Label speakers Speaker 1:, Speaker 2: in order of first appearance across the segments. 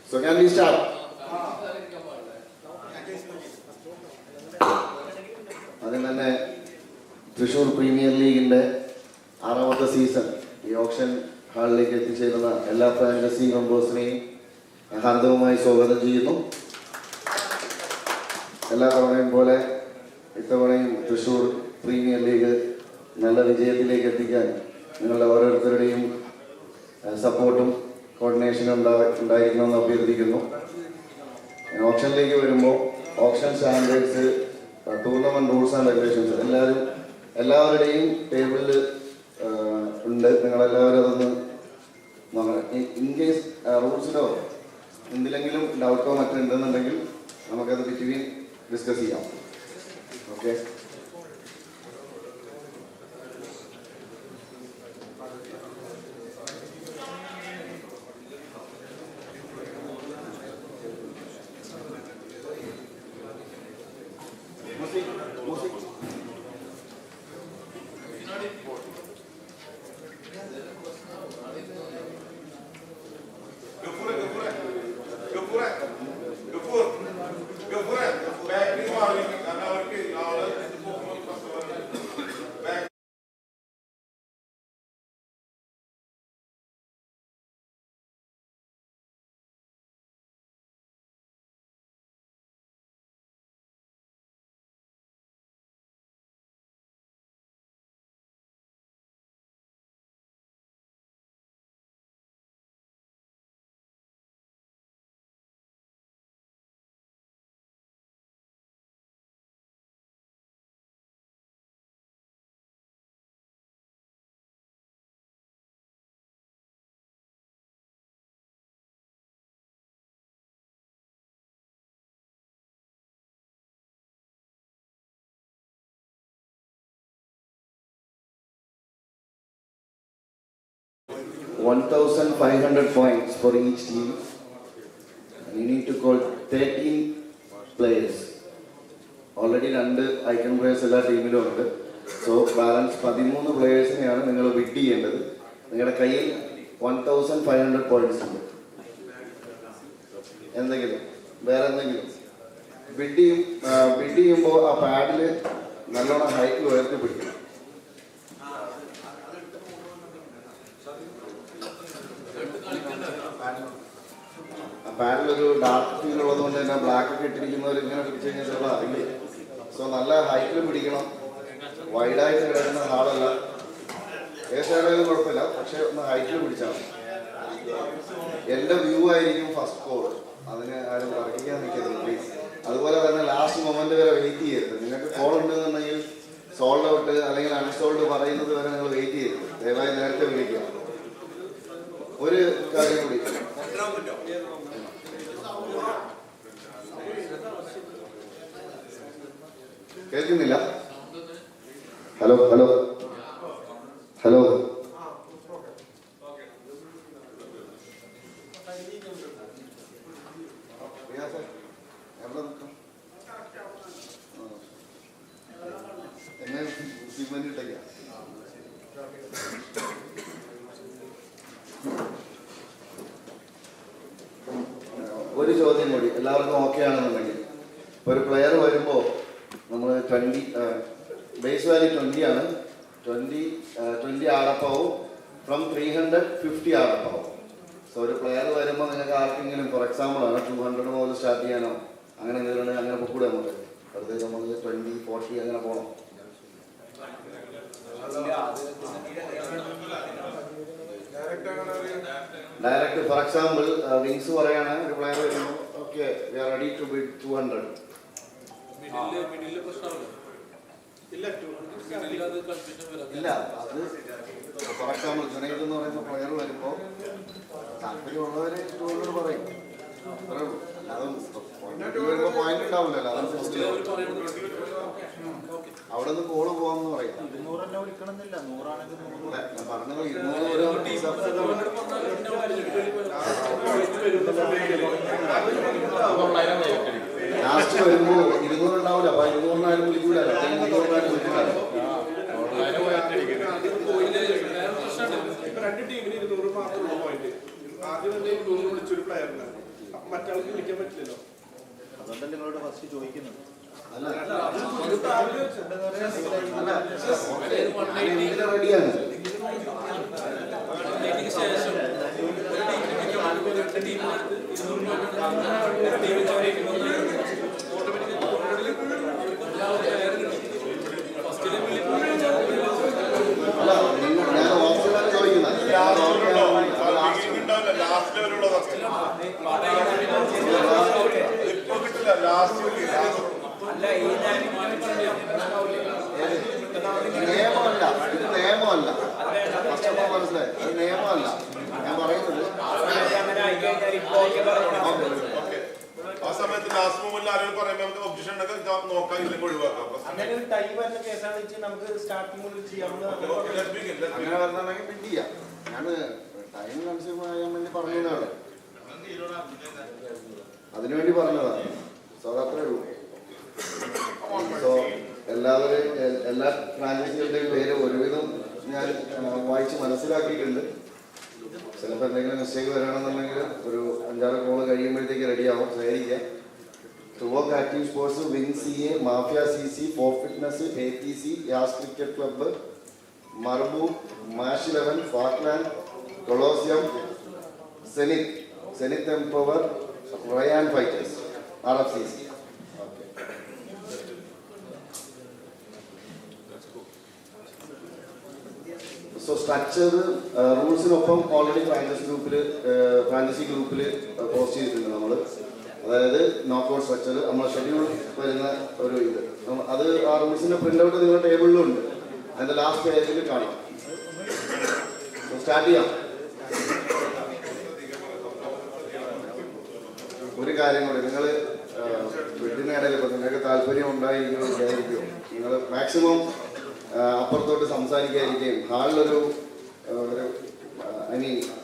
Speaker 1: So can we start? അതിന് തന്നെ Thrissur premier ലീഗിൻ്റെ 6ാമത്തെ സീസൺ ഈ ഓപ്ഷൻ ഹാളിലേക്ക് എത്തിച്ചേരുന്ന എല്ലാ ഫ്രാഞ്ചൈസി മെമ്പേഴ്സിനെയും ഹാർദവമായി സ്വാഗതം ചെയ്യുന്നു. എല്ലാ തവണയും പോലെ ഇത്തവണയും തൃശ്ശൂർ പ്രീമിയർ ലീഗ് നല്ല വിജയത്തിലേക്ക് എത്തിക്കാൻ നിങ്ങളുടെ ഓരോരുത്തരുടെയും സപ്പോർട്ടും കോർഡിനേഷനും ഉണ്ടായിരിക്കണമെന്ന് അഭ്യർത്ഥിക്കുന്നു. ഓപ്ഷനിലേക്ക് വരുമ്പോൾ option standards, tournament rules and regulations എല്ലാവരുടെയും ടേബിളിൽ ഉണ്ട്. നിങ്ങളെല്ലാവരും അതൊന്ന് നോക്കണം. ഇൻ കേസ് റൂൾസിലോ എന്തിലെങ്കിലും ഡൗട്ടോ മറ്റുണ്ടെന്നുണ്ടെങ്കിൽ നമുക്കത് ബിറ്റ്വീൻ ഡിസ്കസ് ചെയ്യാം. Okay. $1,500 points for each team. And you need to call 13 players. Already 2 icon players എല്ലാ ടീമിലും ഉണ്ട്. സോ ബാലൻസ് 13 പ്ലേയേഴ്സിനെയാണ് നിങ്ങൾ ബിഡ് ചെയ്യേണ്ടത്. നിങ്ങളുടെ കയ്യിൽ 1,500 points ഉണ്ട്. എന്തെങ്കിലും വേറെ എന്തെങ്കിലും ബിഡ് ചെയ്യുമ്പോൾ ആ പാഡിൽ നല്ലോണം ഹൈറ്റ് ഉയർത്തി പിടിക്കണം. പാഡിലൊരു ഡാർക്ക് ഫീൽ ഉള്ളത് കൊണ്ട് തന്നെ ബ്ലാക്ക് ഒക്കെ ഇട്ടിരിക്കുന്നവർ ഇങ്ങനെ പിടിച്ചു കഴിഞ്ഞാൽ ചിലപ്പോൾ അറിയില്ല. സോ നല്ല ഹൈറ്റിൽ പിടിക്കണം. വൈഡായിട്ട് കിടക്കുന്ന ഹാളല്ല, ഏതായാലും കുഴപ്പമില്ല, പക്ഷെ ഒന്ന് ഹൈറ്റിൽ പിടിച്ചാൽ മതി. എൻ്റെ വ്യൂ ആയിരിക്കും ഫസ്റ്റ് കോൾ, അതിന് ആരും തർക്കിക്കാൻ നിൽക്കരുത് പ്ലീസ്. അതുപോലെ തന്നെ ലാസ്റ്റ് മൊമെന്റ് വരെ വെയിറ്റ് ചെയ്യരുത്. നിങ്ങൾക്ക് കോൾ ഉണ്ടെന്നുണ്ടെങ്കിൽ സോൾഡ് ഔട്ട് അല്ലെങ്കിൽ അൺസോൾഡ് പറയുന്നത് വരെ നിങ്ങൾ വെയിറ്റ് ചെയ്യരുത്. ദയവായി നേരത്തെ വിളിക്കുക. ഒരു കാര്യം കൂടി, കേൾക്കുന്നില്ല? Hello hello hello. ഒരു ചോദ്യം കൂടി, എല്ലാവർക്കും ഓക്കെ ആണെന്നുണ്ടെങ്കിൽ. ഒരു പ്ലെയർ വരുമ്പോൾ നമ്മൾ 20 ബേസ് വാല്യൂ 20 ആണ്. 20 ആടപ്പാവും. ഫ്രം 350 ആടപ്പാവും. സോ ഒരു പ്ലെയർ വരുമ്പോൾ നിങ്ങൾക്ക് ആർക്കെങ്കിലും, ഫോർ എക്സാമ്പിൾ ആണ്, 200 മുതൽ സ്റ്റാർട്ട് ചെയ്യാനോ അങ്ങനെ എന്തെങ്കിലും അങ്ങനെ പൊക്കൂടെ നമുക്ക്? വെറുതെ നമ്മൾ 20, 40 അങ്ങനെ പോകണം. ഡയറക്റ്റ് ഫോർ എക്സാമ്പിൾ വിങ്സ് പറയാണ്, ഒരു പ്ലെയർ വരുമ്പോൾ okay we are ready to bid 200. ഇല്ല, അത് ഫോർ എക്സാമ്പിൾ ജുനൈദ് എന്ന് പറയുന്ന പ്ലെയർ വരുമ്പോൾ താല്പര്യമുള്ളവര് 200 പറയും. അത്രേ ഉള്ളൂ. അല്ലാതെ വരുമ്പോൾ പോയിന്റ് ഉണ്ടാവില്ലല്ലോ. അതനുസരിച്ച് അവിടെ നിന്ന് കോള് പോകാമെന്ന് പറയും. ഞാൻ പറഞ്ഞത് 200 ലാസ്റ്റ് വരുമ്പോൾ 200 ഉണ്ടാവില്ല. അപ്പൊ 200 വിളിക്കൂല. 200 വിളിക്കൂല.
Speaker 2: രണ്ട് ടീമിന് 200 മാത്രമുള്ള പോയിന്റ്. ആദ്യം തന്നെ 200 വിളിച്ചൊരു പ്ലെയറിന് മറ്റാൾക്ക് വിളിക്കാൻ പറ്റില്ലല്ലോ.
Speaker 3: അതുകൊണ്ട് നിങ്ങളോട് ഫസ്റ്റ് ചോദിക്കുന്നത്.
Speaker 1: റെഡിയാണ്. ഞാൻ ഓപ്ഷനാണ് ചോദിക്കുന്നത്. നിയമമല്ല, ഇത് നിയമമല്ല. ഫസ്റ്റ് ഓഫ് ഓൾ മനസ്സിലായി, അത് നിയമമല്ല. ഞാൻ പറയുന്നത്
Speaker 4: ആ സമയത്ത് ലാസ്റ്റ് മൂമെന്റിൽ ആരെങ്കിലും പറയുമ്പോൾ നമുക്ക് ഒബ്ജക്ഷൻ ഉണ്ടെങ്കിൽ നോക്കാം, ഇല്ലെങ്കിൽ ഒഴിവാക്കാം.
Speaker 2: അങ്ങനെ ഒരു ടൈം വരുന്ന കേസാണ് നമുക്ക് സ്റ്റാർട്ടിംഗ് മുതൽ ചെയ്യാവുന്ന.
Speaker 1: അങ്ങനെ വരുന്നുണ്ടെങ്കിൽ ബിഡ് ചെയ്യാം. ഞാൻ ടൈം കൺസ്യൂം ചെയ്യാൻ വേണ്ടി പറഞ്ഞതാണ്, അതിനുവേണ്ടി പറഞ്ഞതാണ്. സോ അതത്രേ ഉള്ളൂ. സോ എല്ലാവരും എല്ലാ ഫ്രാഞ്ചൈസികളുടെയും പേര് ഒരുവിധം ഞാൻ വായിച്ച് മനസ്സിലാക്കിയിട്ടുണ്ട്. ചിലപ്പോൾ എന്തെങ്കിലും മിസ്റ്റേക്ക് വരണമെന്നുണ്ടെങ്കിൽ ഒരു 5-6 കോള് കഴിയുമ്പോഴത്തേക്ക് റെഡിയാവും. സഹകരിക്കാം. ടുവോക്ക് active sports, wing CA, mafia CC, for fitness, APC, Yas cricket club, മർബു, മാഷ് 11, Falkland, Colosseum, Zenith empower, Ryan fighters, RFCC. So structure റൂൾസിനൊപ്പം ഓൾറെഡി ഫ്രാഞ്ചൈസി ഗ്രൂപ്പിൽ പോസ്റ്റ് ചെയ്തിട്ടുണ്ട് നമ്മൾ. അതായത് നോക്കൗട്ട് സ്ട്രക്ചർ, നമ്മളെ ഷെഡ്യൂൾ വരുന്ന ഒരു ഇത്, അത് ആ റൂൾസിന്റെ പ്രിന്റ് ഔട്ട് നിങ്ങളുടെ ടേബിളിലുണ്ട്. അതിന്റെ ലാസ്റ്റ് പേജിൽ കാണാം. സ്റ്റാർട്ട് ചെയ്യാം. ഒരു കാര്യം കൂടി, നിങ്ങൾ വീട്ടിനിടയിൽ ഇപ്പോൾ നിങ്ങൾക്ക് താല്പര്യം ഉണ്ടായിരിക്കുമോ വിചാരിക്കുമോ, നിങ്ങൾ മാക്സിമം അപ്പുറത്തോട്ട് സംസാരിക്കാതിരിക്കുകയും ഹാളിലൊരു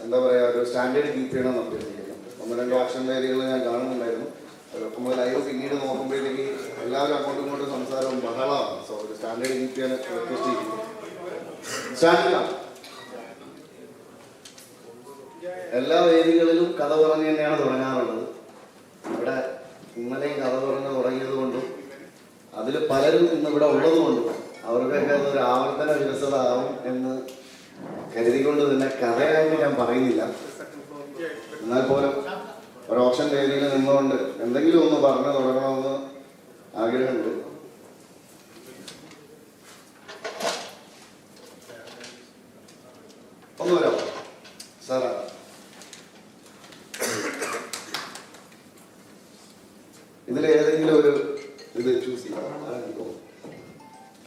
Speaker 1: എന്താ പറയുക, ഒരു സ്റ്റാൻഡേർഡ് കീപ്പ് ചെയ്യണമെന്ന് അഭ്യർത്ഥിക്കുന്നു. 1-2 ഓപ്ഷൻ ഏരിയകൾ ഞാൻ കാണുന്നുണ്ടായിരുന്നു. നമ്മൾ ലൈവ് പിന്നീട് നോക്കുമ്പോഴത്തേക്ക് എല്ലാവരും അങ്ങോട്ടും ഇങ്ങോട്ടും സംസാരവും ബഹളമാണ്. സോ ഒരു സ്റ്റാൻഡേർഡ് കീപ്പ് ചെയ്യാൻ റിക്വസ്റ്റ് ചെയ്യുന്നു. സ്റ്റാർട്ട് ചെയ്യാം. എല്ലാ വേദികളിലും കഥ പറഞ്ഞ് തന്നെയാണ് തുടങ്ങാറുള്ളത്. ഇവിടെ ഇന്നലെയും കഥ പറഞ്ഞ് തുടങ്ങിയത് കൊണ്ടും അതിൽ പലരും ഇന്ന് ഇവിടെ ഉള്ളതുകൊണ്ടും അവർക്കൊക്കെ അതൊരു ആവർത്തന വിരസത ആവും എന്ന് കരുതിക്കൊണ്ട് തന്നെ കഥയായിട്ട് ഞാൻ പറയുന്നില്ല. എന്നാൽ പോലും ഒരു ഓപ്ഷൻ വേദിയിൽ നിന്നുകൊണ്ട് എന്തെങ്കിലും ഒന്ന് പറഞ്ഞു തുടങ്ങണമെന്ന് ആഗ്രഹമുണ്ട്. ഒന്ന് വരാം സാറാ. ഇതിലേതെങ്കിലും ഒരു ഇത് ചൂസ് ചെയ്യാം.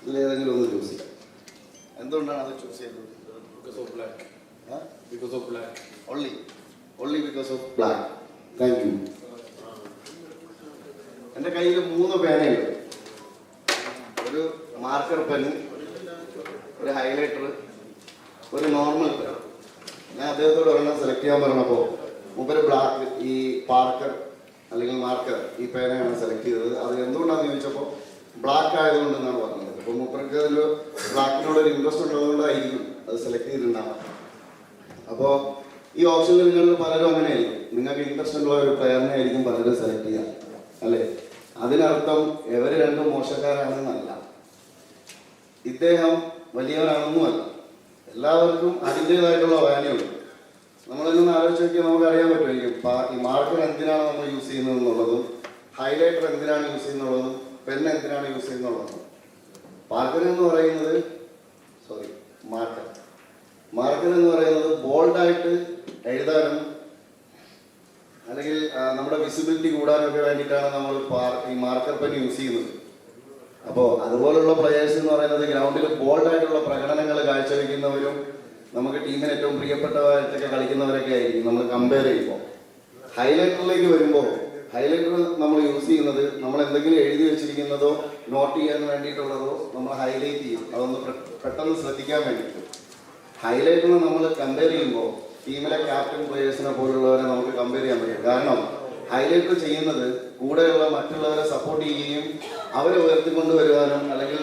Speaker 1: ഇതിലേതെങ്കിലും ഒന്ന് ചൂസ് ചെയ്യാം. എന്തുകൊണ്ടാണ് അത് ചൂസ് ചെയ്തത്? Because of black. Only because of black. Thank you. എൻ്റെ കയ്യിൽ 3 പേനയുണ്ട്. മാർക്കർ പെൻ, ഒരു ഹൈലൈറ്റർ, ഒരു നോർമൽ പെൻ. ഞാൻ അദ്ദേഹത്തോട് ഒരെണ്ണം സെലക്ട് ചെയ്യാൻ പറഞ്ഞപ്പോൾ മൂപ്പര് ബ്ലാക്ക്, ഈ പാർക്കർ അല്ലെങ്കിൽ മാർക്കർ ഈ പേനയാണ് സെലക്ട് ചെയ്തത്. അത് എന്തുകൊണ്ടാണെന്ന് ചോദിച്ചപ്പോൾ ബ്ലാക്ക് ആയതുകൊണ്ടെന്നാണ് പറഞ്ഞത്. അപ്പോൾ മൂപ്പർക്ക് അതിൽ ബ്ലാക്കിനോടൊരു ഇൻട്രസ്റ്റ് ഉള്ളതുകൊണ്ടായിരിക്കും അത് സെലക്ട് ചെയ്തിട്ടുണ്ടാകും. അപ്പോൾ ഈ ഓപ്ഷനിൽ നിങ്ങൾ പലരും അങ്ങനെയായിരിക്കും, നിങ്ങൾക്ക് ഇൻട്രസ്റ്റ് ഉള്ള ഒരു പ്ലെയറിനെ ആയിരിക്കും പലരും സെലക്ട് ചെയ്യാം, അല്ലേ? അതിനർത്ഥം ഇവർ രണ്ടും മോശക്കാരാണെന്നല്ല, ഇദ്ദേഹം വലിയവരാണെന്നുമല്ല. എല്ലാവർക്കും അതിൻ്റെതായിട്ടുള്ള വാല്യൂ ഉണ്ട്. നമ്മളെന്ന് ആലോചിച്ച് നോക്കിയാൽ നമുക്ക് അറിയാൻ പറ്റുമായിരിക്കും ഈ മാർക്കർ എന്തിനാണ് നമ്മൾ യൂസ് ചെയ്യുന്നത് എന്നുള്ളതും, ഹൈലൈറ്റർ എന്തിനാണ് യൂസ് ചെയ്യുന്നുള്ളതും, പെൻ എന്തിനാണ് യൂസ് ചെയ്യുന്നുള്ളതും. മാർക്കർ എന്ന് പറയുന്നത് ബോൾഡായിട്ട് എഴുതാനും അല്ലെങ്കിൽ നമ്മുടെ വിസിബിലിറ്റി കൂടാനും ഒക്കെ വേണ്ടിയിട്ടാണ് നമ്മൾ ഈ മാർക്കർ പെൻ യൂസ് ചെയ്യുന്നത്. അപ്പോൾ അതുപോലുള്ള പ്ലെയേഴ്സ് എന്ന് പറയുന്നത് ഗ്രൗണ്ടിൽ ബോൾഡായിട്ടുള്ള പ്രകടനങ്ങൾ കാഴ്ചവെക്കുന്നവരും നമുക്ക് ടീമിന് ഏറ്റവും പ്രിയപ്പെട്ടവരായിട്ടൊക്കെ കളിക്കുന്നവരൊക്കെ ആയിരിക്കും നമ്മൾ കമ്പയർ ചെയ്യുമ്പോൾ. ഹൈലൈറ്ററിലേക്ക് വരുമ്പോൾ ഹൈലൈറ്റർ നമ്മൾ യൂസ് ചെയ്യുന്നത് നമ്മൾ എന്തെങ്കിലും എഴുതി വെച്ചിരിക്കുന്നതോ നോട്ട് ചെയ്യാൻ വേണ്ടിയിട്ടുള്ളതോ നമ്മൾ ഹൈലൈറ്റ് ചെയ്യും, അതൊന്ന് പെട്ടെന്ന് ശ്രദ്ധിക്കാൻ വേണ്ടിയിട്ട്. ഹൈലൈറ്ററിന് നമ്മൾ കമ്പയർ ചെയ്യുമ്പോൾ ടീമിലെ ക്യാപ്റ്റൻ പ്ലെയേഴ്സിനെ പോലുള്ളവരെ നമുക്ക് കമ്പയർ ചെയ്യാൻ പറ്റും. കാരണം ഹൈലൈറ്റർ ചെയ്യുന്നത് കൂടെയുള്ള മറ്റുള്ളവരെ സപ്പോർട്ട് ചെയ്യുകയും അവരെ ഉയർത്തിക്കൊണ്ടുവരുവാനും അല്ലെങ്കിൽ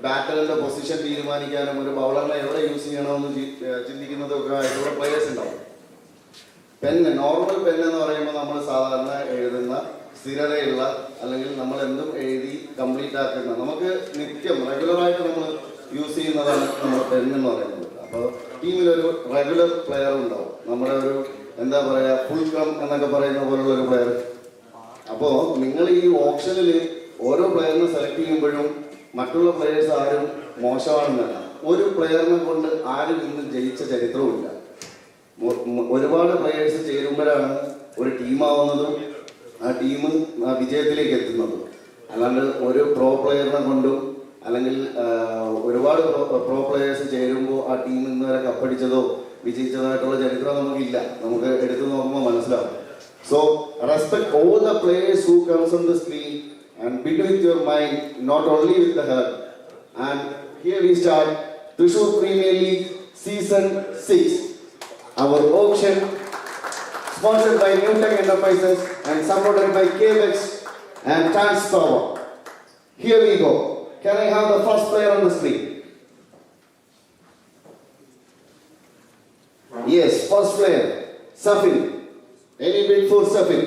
Speaker 1: ബാറ്ററിന്റെ പൊസിഷൻ തീരുമാനിക്കാനും ഒരു ബൗളറിനെ എവിടെ യൂസ് ചെയ്യണമെന്ന് ചിന്തിക്കുന്നതൊക്കെ ആയിട്ടുള്ള പ്ലെയേഴ്സ് ഉണ്ടാവും. പെന്ന്, നോർമൽ പെൻ എന്ന് പറയുമ്പോൾ നമ്മൾ സാധാരണ എഴുതുന്ന സ്ഥിരതയുള്ള അല്ലെങ്കിൽ നമ്മൾ എന്തും എഴുതി കംപ്ലീറ്റ് ആക്കുന്ന, നമുക്ക് നിത്യം റെഗുലറായിട്ട് നമ്മൾ യൂസ് ചെയ്യുന്നതാണ് നമ്മുടെ പെൻ എന്ന് പറയുന്നത്. അപ്പോൾ ടീമിലൊരു റെഗുലർ പ്ലെയർ ഉണ്ടാവും, നമ്മുടെ ഒരു എന്താ പറയുക ഫുൾ കം എന്നൊക്കെ പറയുന്ന പോലുള്ള ഒരു പ്ലെയർ. അപ്പോൾ നിങ്ങൾ ഈ ഓപ്ഷനിൽ ഓരോ പ്ലെയറിനെ സെലക്ട് ചെയ്യുമ്പോഴും മറ്റുള്ള പ്ലെയേഴ്സ് ആരും മോശമാണെന്നല്ല, ഒരു പ്ലെയറിനെ കൊണ്ട് ആരും ഇന്ന് ജയിച്ച ചരിത്രവുമില്ല. ഒരുപാട് പ്ലെയേഴ്സ് ചേരുമ്പോഴാണ് ഒരു ടീമാവുന്നതും ആ ടീം വിജയത്തിലേക്ക് എത്തുന്നതും. അല്ലാണ്ട് ഒരു പ്രോ പ്ലെയറിനെ കൊണ്ടും അല്ലെങ്കിൽ ഒരുപാട് പ്രോ പ്ലെയേഴ്സ് ചേരുമ്പോൾ ആ ടീം ഇന്ന് വരെ കപ്പടിച്ചതോ വിജയിച്ചതായിട്ടുള്ള ചരിത്രം നമുക്കില്ല. നമുക്ക് എടുത്തു നോക്കുമ്പോൾ മനസ്സിലാവും. So respect all the players who comes on the screen and bid with your mind, not only with the heart. And here we start Thrissur Premier League Season 6. Our auction sponsored by New Tech Enterprises and supported by KBEX and Transpower. Here we go. Can I have the first player on the screen? Yes, first player, Safin. Any bid for Safin?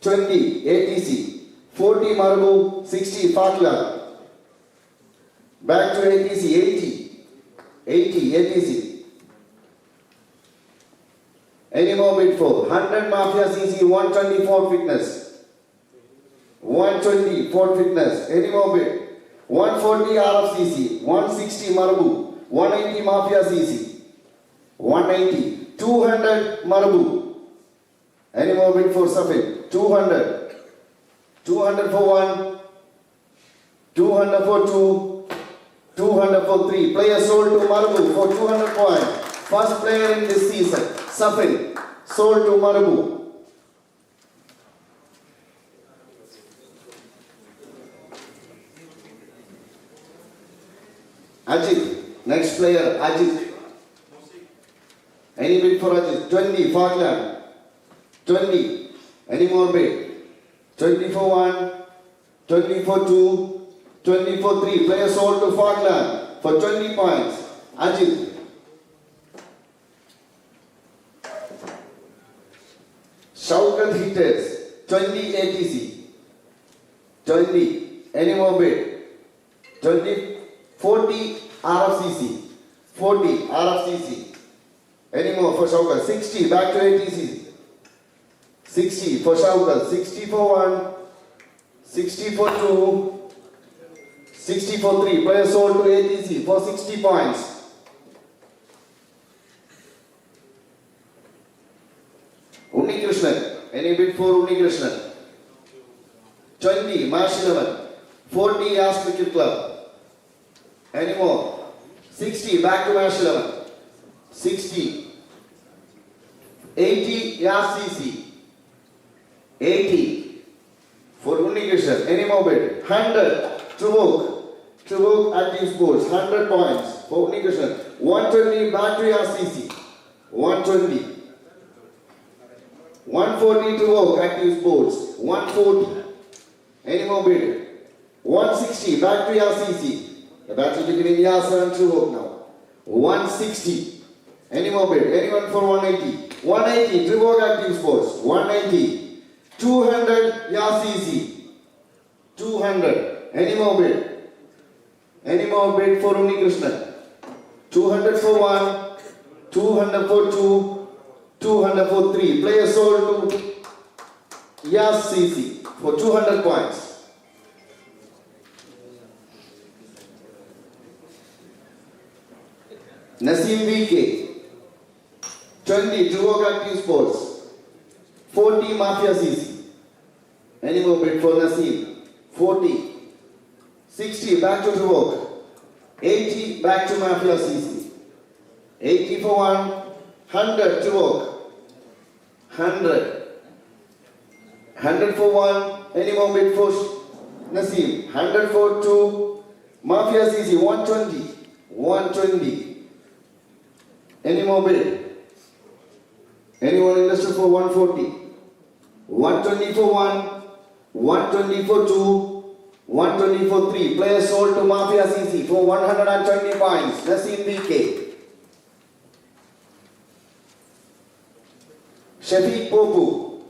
Speaker 1: 20 ATC, 40 Marbu, 60 Fakla. Back to ATC, 80 ATC. Any more bid for? 100 Mafia CC, 124 fitness. 120 Ford fitness. Any more bid? 140 RFCC, 160 Marbu, 180 Mafia CC, 180, 200 Marbu. Any more bid for Safin? 200. 200 for 1, 200 for 2, 200 for 3. Player sold to Marbu for 200 points. First player in this season, Safin, sold to Marbu. Ajit, next player, Ajit. Any bid for Ajit? 20, Falkland. 20. Any more bid? 20 for 1, 20 for 2, 20 for 3. Player sold to Falkland for 20 points. Ajit. Shaukat Hitters, 20 ATC. 20. Any more bid? 20, 40 RFCC. 40 RFCC. Any more for Shaukat? 60. Back to ATC. 60 for Shaukat. 60 for 1. 60 for 2. 60 for 3. Player sold to ATC for 60 points. Unni Krishnan. Any bid for Unni Krishnan? 20 March 11. 40 Yas Cricket Club. Any more? 60 back to March 11. 60. 80 Yas CC. 80 for Unni Krishnan. Any more bid? 100 Truvok. Trivok Active Sports, 100 points for Unikrishnan. 120 back to RCC. 120. 140 Trivok Active Sports. 140. Any more bid? 160 back to RCC. The battle between Yasser and Trivok now. 160. Any more bid? Anyone for 180? 180 Trivok Active Sports. 180. 200 RCC. 200. Any more bid? Any more bid for Unikrishnan? 200 for 1, 200 for 2, 200 for 3. Players sold to Yas CC for 200 points. Naseem VK, 20 Trivok Active Sports, 40 Mafia CC. Any more bid for Naseem? 40. 60 back to Trivok. 80 back to Mafia CC. 80 for 1, 100 Trivok. 100. 100 for 1, any more bid for Naseem? 100 for 2, Mafia CC. 120. 120. Any more bid? Anyone interested for 140? 120 for 1, 120 for 2, 120 for 3. Players sold to Mafia CC for 120 points. Naseem BK. Shafiq Popu.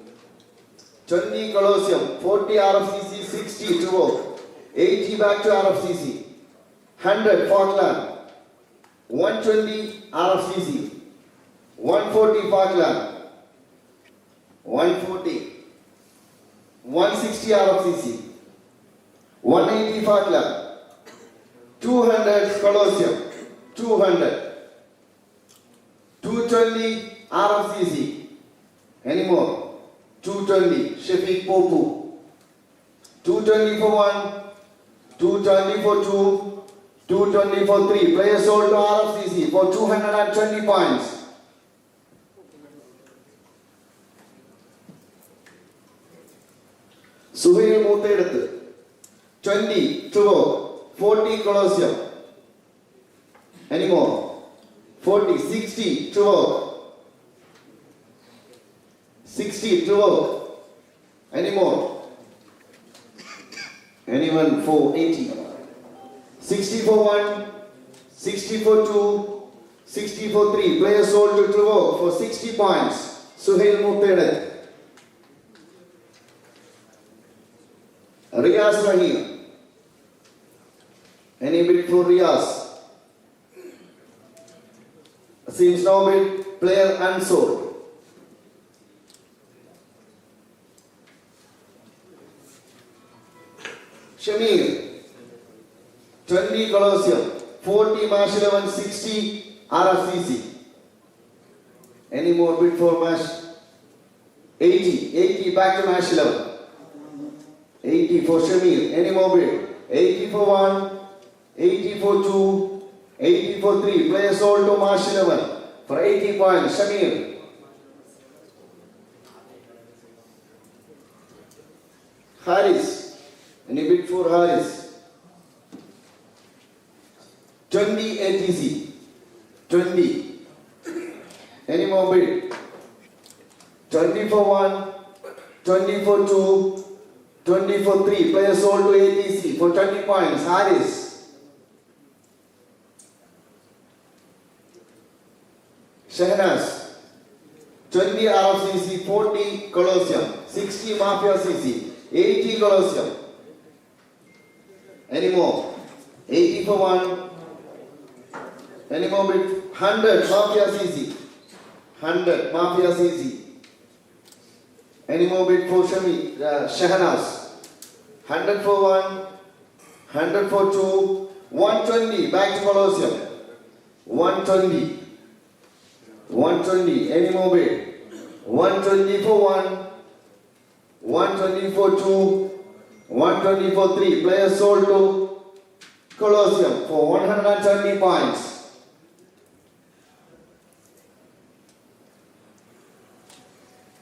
Speaker 1: 20 Colosseum. 40 RFCC. 60 Trivok. 80 back to RFCC. 100 Falkland. 120 RFCC. 140 Falkland. 140. 160 RFCC. 180 Falkland. 200 Colosseum. 200. 220 RFCC. Any more? 220 Shafiq Popu. 220 for 1, 220 for 2, 220 for 3. Players sold to RFCC for 220 points. Suhail Mutedath. 20 Trivok. 40 Colosseum. Any more? 40. 60 Trivok. 60 Trivok. Any more? Anyone for 80? 60 for 1, 60 for 2, 60 for 3. Players sold to Trivok for 60 points. Suhail Mutedath. Riyaz Rahim. Any bid for Riyaz? Seems no bid. Player unsold. Shamir. 20 Colosseum. 40 Mash 11. 60 RFCC. Any more bid for Mash? 80. 80 back to Mash 11. 80 for Shamir. Any more bid? 80 for 1, 80 for 2, 80 for 3. Players sold to Marsh 11 for 80 points. Shamir. Haris. Any bid for Haris? 20 ATC. 20. Any more bid? 20 for 1, 20 for 2, 20 for 3. Players sold to ATC for 20 points. Haris. Shehnaz. 20 RFCC. 40 Colosseum. 60 Mafia CC. 80 Colosseum. Any more? 80 for 1. Any more bid? 100 Mafia CC. 100 Mafia CC. Any more bid for Shehnaz? 100 for 1, 100 for 2, 120 back to Colosseum. 120. 120. Any more bid? 120 for 1, 120 for 2, 120 for 3. Players sold to Colosseum for 120 points.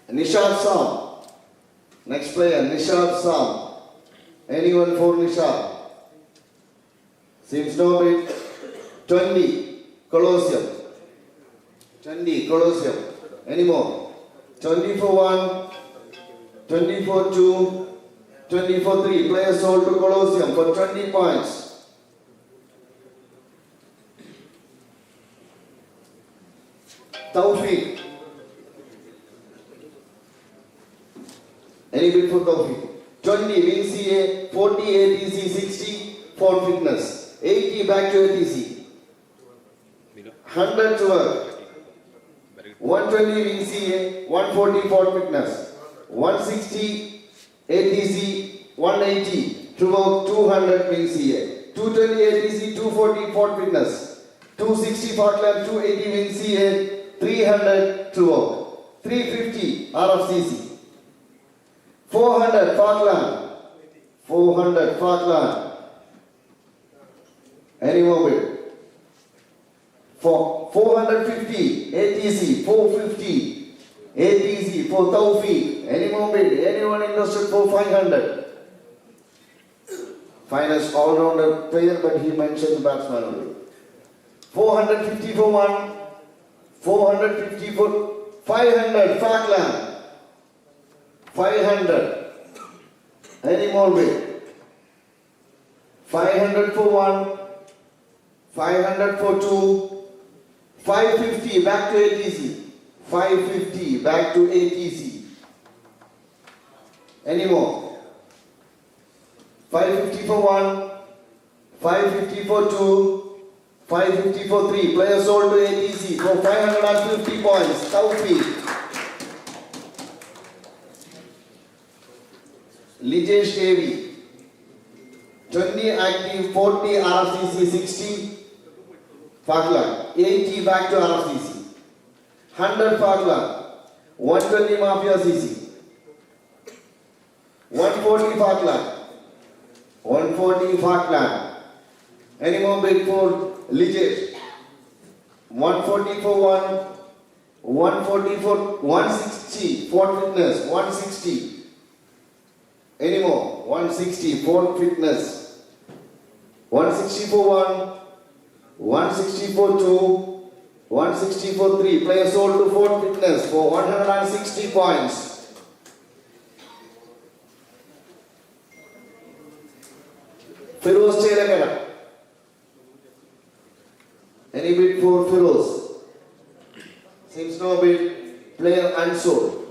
Speaker 1: Nishad Sam. Next player, Nishad Sam. Anyone for Nishad? Seems no bid. 20, Colosseum. 20, Colosseum. Any more? 20 for 1, 20 for 2, 20 for 3. Players sold to Colosseum for 20 points. Tawfiq. Any bid for Tawfiq? 20 wins CA, 40 ATC, 60 for fitness, 80 back to ATC, 100 to work, 120 wins CA, 140 for fitness, 160 ATC, 180 to work, 200 wins CA, 220 ATC, 240 for fitness, 260 for club, 280 wins CA, 300 to work, 350 RFCC. 400 Falkland. 400 Falkland. Any more bid? 450 ATC. 450 ATC for Tawfiq. Any more bid? Anyone interested for 500? Finest all-rounder player, but he mentioned batsman only. 450 for 1. 450 for 500 Falkland. 500. Any more bid? 500 for 1, 500 for 2, 550 back to ATC, 550 back to ATC. Any more? 550 for 1, 550 for 2, 550 for 3. Players sold to ATC for 550 points. Tawfiq. Lijesh AV, 20 active, 40 RFCC, 60 Falkland, 80 back to RFCC, 100 Falkland, 120 Mafia CC, 140 Falkland, 140 Falkland. Any more bid for Lijesh? 140 for 1, 140 for 160 for fitness, 160. Any more? 160 for fitness. 160 for 1, 160 for 2, 160 for 3. Players sold to for fitness for 160 points. Feroz Chelagada. Any bid for Feroz? Seems no bid. Player unsold.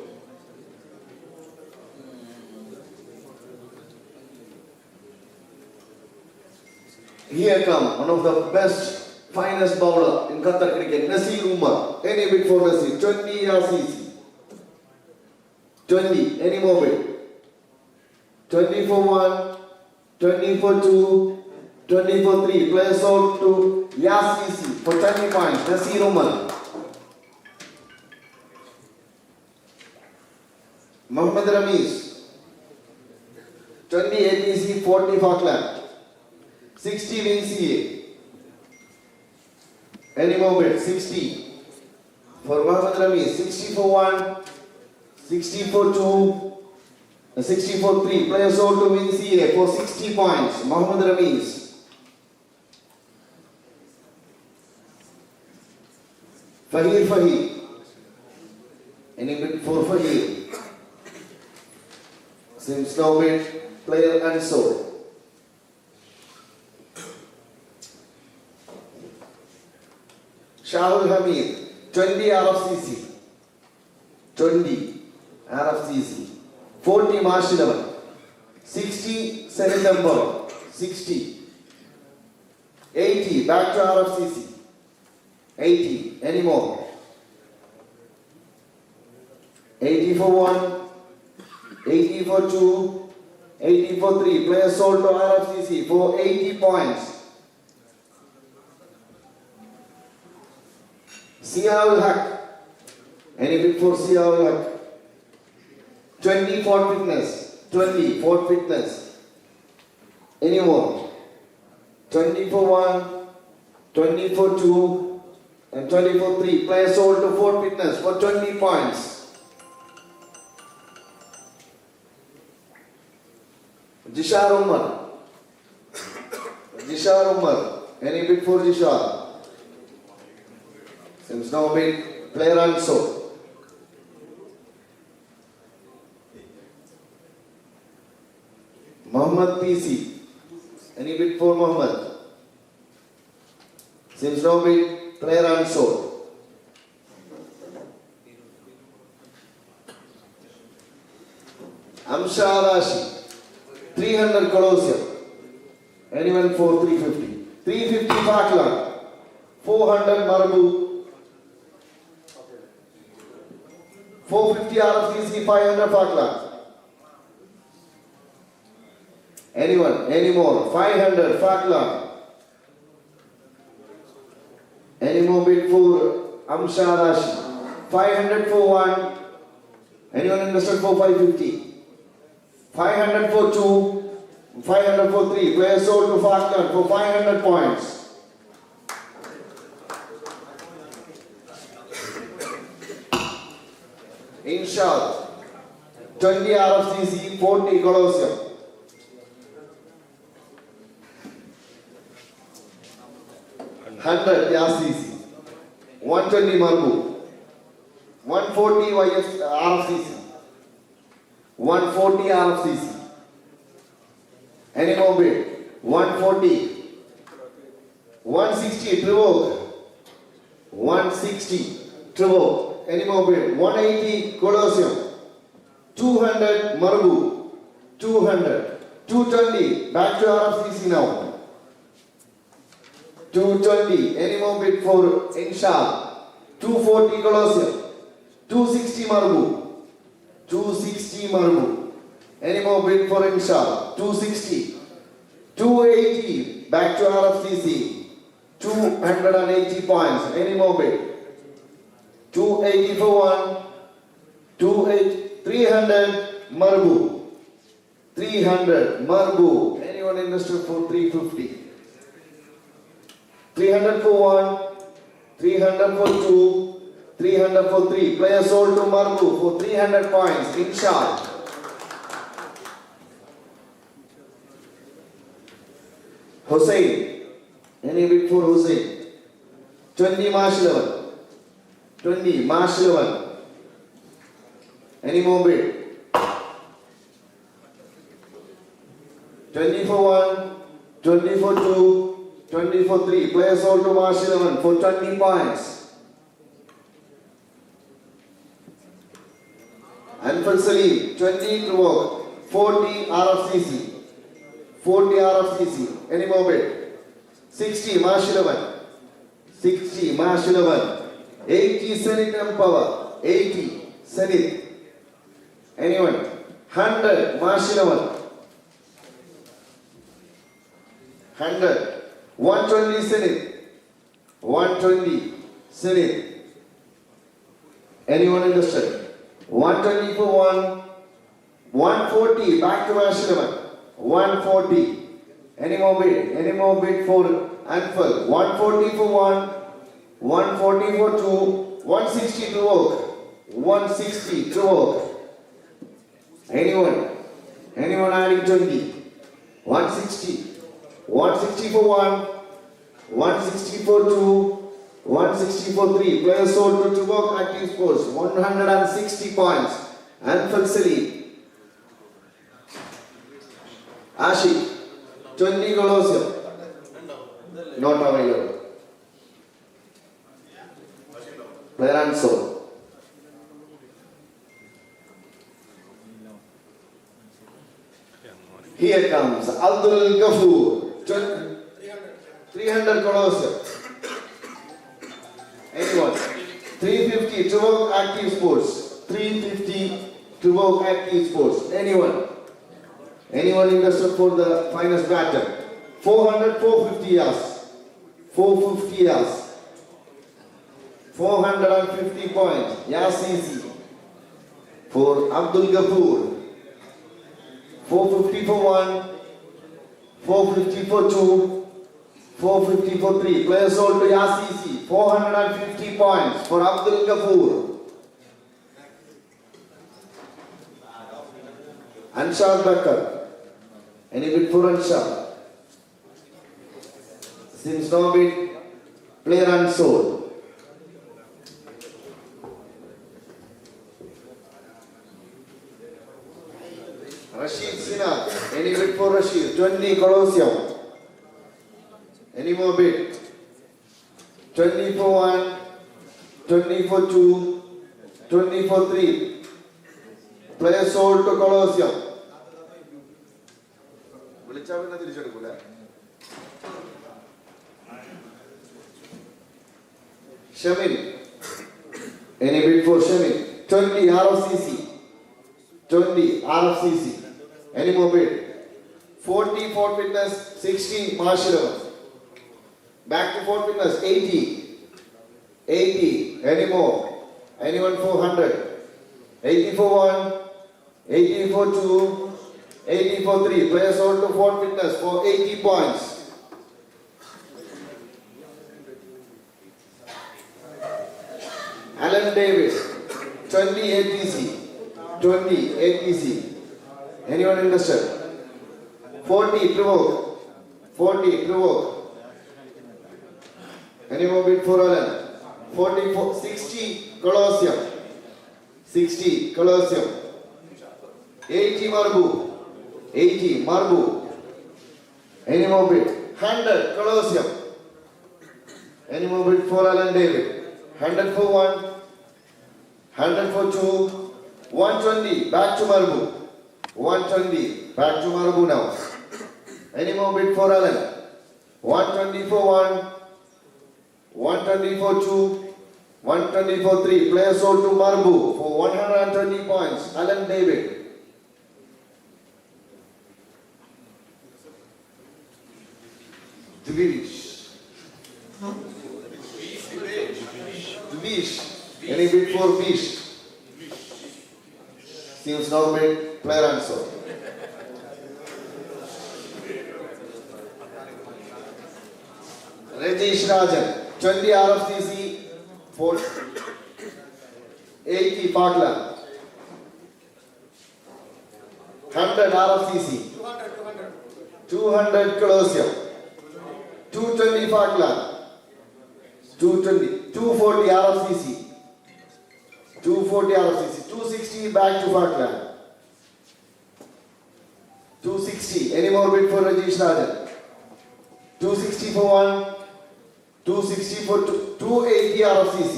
Speaker 1: Here come one of the best, finest bowler in Qatar cricket, Nasir Umar. Any bid for Nasir? 20 RCC. 20. Any more bid? 20 for 1, 20 for 2, 20 for 3. Players sold to YACC for 20 points. Nasir Umar. Mohammad Ramiz. 20 ATC, 40 Falkland. 60 wins CA. Any more bid? 60 for Mohammad Rami. 60 for 1, 60 for 2, 60 for 3. Players sold to win CA for 60 points. Mohammad Ramiz. Fahir. Any bid for Fahir? Seems no bid. Player unsold. Shahul Hamid, 20 RFCC, 20 RFCC, 40 March 11, 60 September, 60, 80 back to RFCC, 80, any more? 80 for 1, 80 for 2, 80 for 3. Players sold to RFCC for 80 points. Siaul Haq. Any bid for Siaul Haq? 20 for fitness. 20 for fitness. Any more? 20 for 1, 20 for 2, and 20 for 3. Players sold to for fitness for 20 points. Jishar Umar. Jishar Umar. Any bid for Jishar? Seems no bid. Player unsold. Muhammad PC. Any bid for Muhammad? Seems no bid. Player unsold. Amshad Rashi. 300 Colosseum. Anyone for 350? 350 Paklan. 400 Marabu. 450 RFCC, 500 Paklan. Anyone? Any more? 500 Fakla. Any more bid for Amshad Rashi? 500 for one. Anyone interested for 550? 500 for two. 500 for three. Player sold to Fakla for 500 points. Inshallah. 20 RFCC, 40 Colosseum. 100 RCC, 120 Marbu, 140 RFCC, 140 RFCC. Any more bid? 140, 160 Trivog, 160 Trivog. Any more bid? 180 Colosseum, 200 Marbu, 200, 220. Back to RFCC now. 220. Any more bid for Inshal? 240 Colosseum. 260 Marbu. 260 Marbu. Any more bid for Inshal? 260. 280. Back to RFCC. 280 points. Any more bid? 280 for one. 300 Marbu. 300 Marbu. Anyone interested for 350? 300 for one, 300 for two, 300 for three. Player sold to Marbu for 300 points. Inshal. Hussein. Any bid for Hussein? 20 March 11. 20 March 11. Any more bid? 20 for one, 20 for two. 20 for 3. Player sold to March 11 for 20 points. Anfal Salim, 20 to work. 40 RFCC. 40 RFCC. Any more bid? 60 March 11. 60 March 11. 80 Senate Empower. 80 Senate. Anyone? 100 March 11. 100. 120 Senate. 120 Senate. Anyone interested? 120 for one. 140 back to Ashraman. 140. Any more bid? Any more bid for Anfal? 140 for one. 140 for two. 160 to work. 160 to work. Anyone? Anyone adding 20? 160. 160 for one, 160 for two, 160 for three. Players sold to Tubok Active Sports, 160 points. Anfal Salim. Ashik, 20 Colosseum. Not available. Player unsold. Here comes Abdul Ghafoor. 300 Colosseum. Anyone? 350 Tubok Active Sports. 350 Tubok Active Sports. Anyone? Anyone interested for the finest batter? 400, 450 yards. 450 yards. 450 points. Yasisi. For Abdul Ghafoor. 450 for one. 450 for two. 450 for three. Players sold to Yasisi. 450 points for Abdul Ghafoor. Anshad Bakar. Any bid for Anshad? Since no bid, player unsold. Rashid Sinat, any bid for Rashid? 20 Colosseum. Any more bid? 20 for 1, 20 for 2, 20 for 3. Player sold to Colosseum. Shamin, any bid for Shamin? 20 RFCC. 20 RFCC. Any more bid? 40 Fort Witness, 60 Marshall. Back to Fort Witness, 80. 80. Any more? Anyone for 100? 80 for 1, 80 for 2, 80 for 3. Players sold to Fort Witness for 80 points. Alan Davis, 20 ATC. 20 ATC. Anyone interested? 40 provoke. 40 provoke. Any more bid for Alan? 44, 60 Colosseum. 60 Colosseum. 80 Marbu. 80 Marbu. Any more bid? 100 Colosseum. Any more bid for Alan David? 100 for 1. 100 for 2. 120. Back to Marbu. 120. Back to Marbu now. Any more bid for Alan? 120 for 1. 120 for 2. 120 for 3. Player sold to Marbu for 120 points. Alan David. Dvish. Dvish. Any bid for Bish? Seems no bid. Player answer. Rajesh Rajan. 20 RFCC. 80 Parkland. 100 RFCC. 200 Colosseum. 220 Parkland. 220. 240 RFCC. 240 RFCC. 260 back to Parkland. 260. Any more bid for Rajesh Rajan? 260 for 1. 260 for 2. 280 RFCC.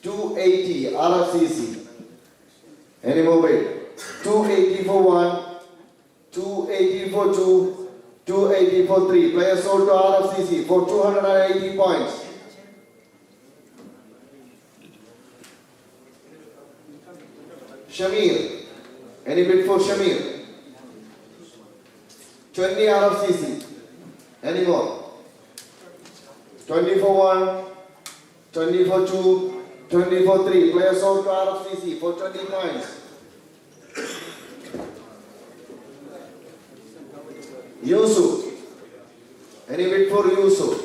Speaker 1: 280 RFCC. Any more bid? 280 for 1. 280 for 2. 280 for 3. Player sold to RFCC for 280 points. Shamir. Any bid for Shamir? 20 RFCC. Any more? 20 for 1. 20 for 2. 20 for 3. Player sold to RFCC for 20 points. Yusuf. Any bid for Yusuf?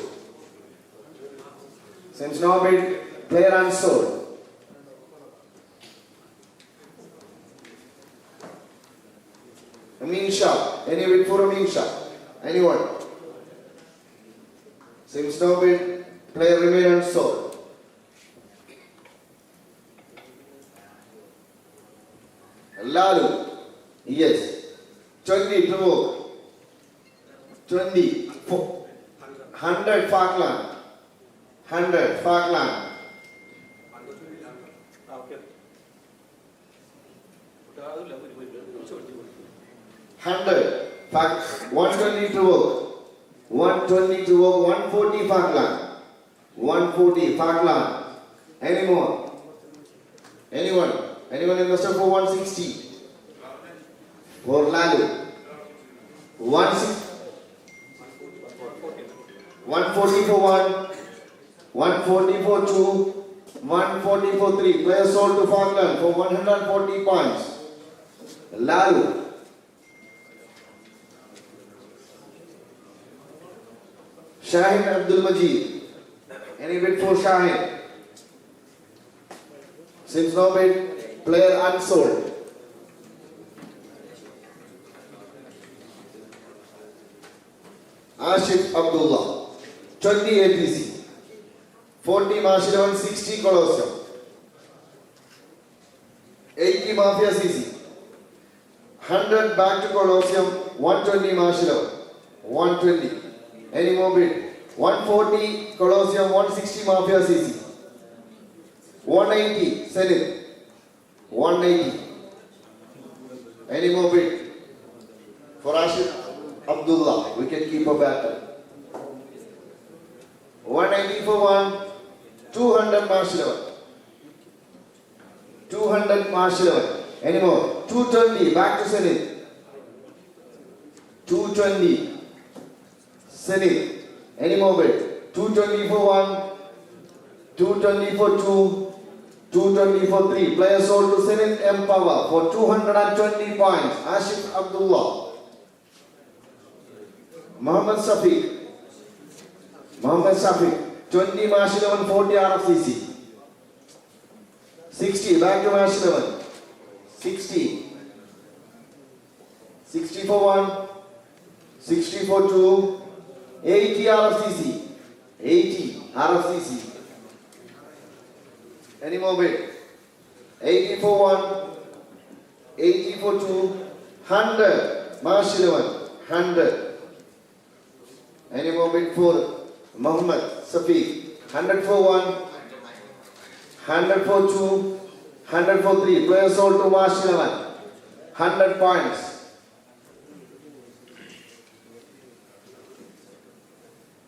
Speaker 1: Since no bid, player unsold. Amin Shah. Any bid for Amin Shah? Anyone? Since no bid, player remain unsold. Lalu. Yes. 20 provoke. 20. 100 Falkland. 100 Falkland. 100. 120 provoke. 120 provoke. 140 Falkland. 140 Falkland. Any more? Anyone? Anyone invested for 160? For Lalu. 140 for 1. 140 for 2. 140 for 3. Player sold to Falkland for 140 points. Lalu. Shahin Abdul Majid. Any bid for Shahin? Since no bid, player unsold. Ashif Abdullah. 20 ATC, 40 Marsh 11, 60 Colosseum, 80 Mafia CC, 100 back to Colosseum, 120 Marsh 11, 120. Any more bid? 140 Colosseum, 160 Mafia CC, 180 Zenith, 180. Any more bid? For Rashid Abdullah, wicketkeeper batter. 180 for 1, 200 Marsh 11. 200 Marsh 11. Any more? 220, back to Zenith. 220, Zenith. Any more bid? 220 for 1, 220 for 2, 220 for 3. Players sold to Zenith Empower for 220 points. Ashif Abdullah. Mohammed Safiq. 20 Marsh 11, 40 RFCC. 60, back to Marsh 11. 60. 60 for 1, 60 for 2, 80 RFCC. 80 RFCC. Any more bid? 80 for 1, 80 for 2, 100 Marsh 11, 100. Any more bid for Mohammed Safiq? 100 for 1, 100 for 2, 100 for 3. Players sold to Marsh 11, 100 points.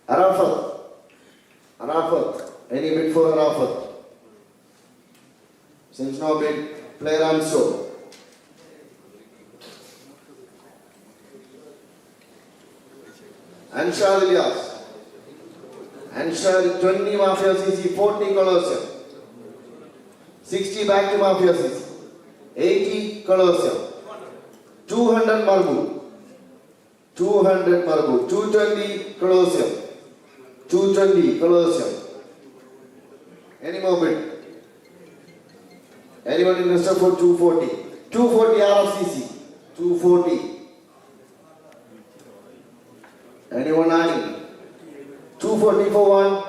Speaker 1: Arafat. Any bid for Arafat? Since no bid, player unsold. Anshad Ilyas. Anshad 20 Mafia CC, 40 Colosseum. 60 back to Mafia CC. 80 Colosseum. 200 Marbu. 220 Colosseum. 220 Colosseum. Any more bid? Anyone interested for 240? 240 RFCC. 240. Anyone adding? 240 for 1,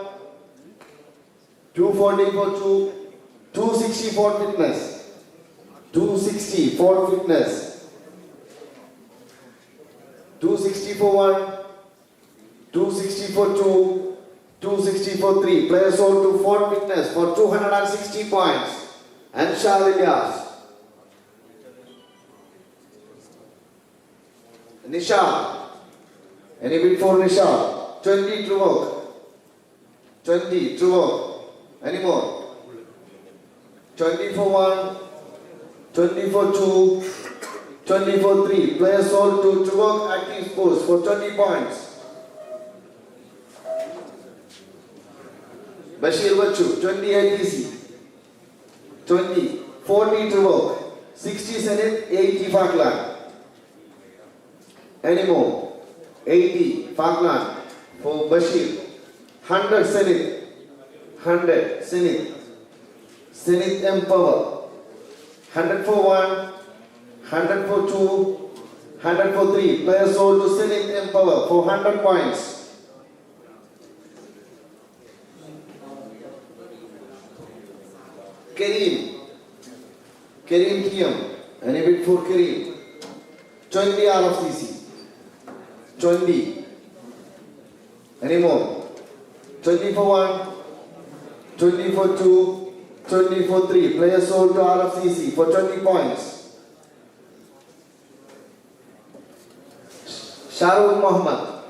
Speaker 1: 240 for 2, 260 for fitness. 260 for fitness. 260 for 1, 260 for 2, 260 for 3. Players sold to Fort Fitness for 260 points. And Shah Ilyas. Nishad. Any bid for Nishad? 20 Truvok. 20 Truvok. Any more? 20 for 1, 20 for 2, 20 for 3. Players sold to Truvok Active Sports for 20 points. Bashir Bachu, 20 ITC. 20, 40 Truvok, 60 Zenith, 80 Falkland. Any more? 80 Falkland for Bashir. 100 Zenith. 100 Zenith. Zenith Empower. 100 for 1, 100 for 2, 100 for 3. Players sold to Zenith Empower for 100 points. Kareem Kiyam. Any bid for Kareem? 20 RFCC. 20. Any more? 20 for 1, 20 for 2, 20 for 3. Players sold to RFCC for 20 points. Shahrukh Mohammed.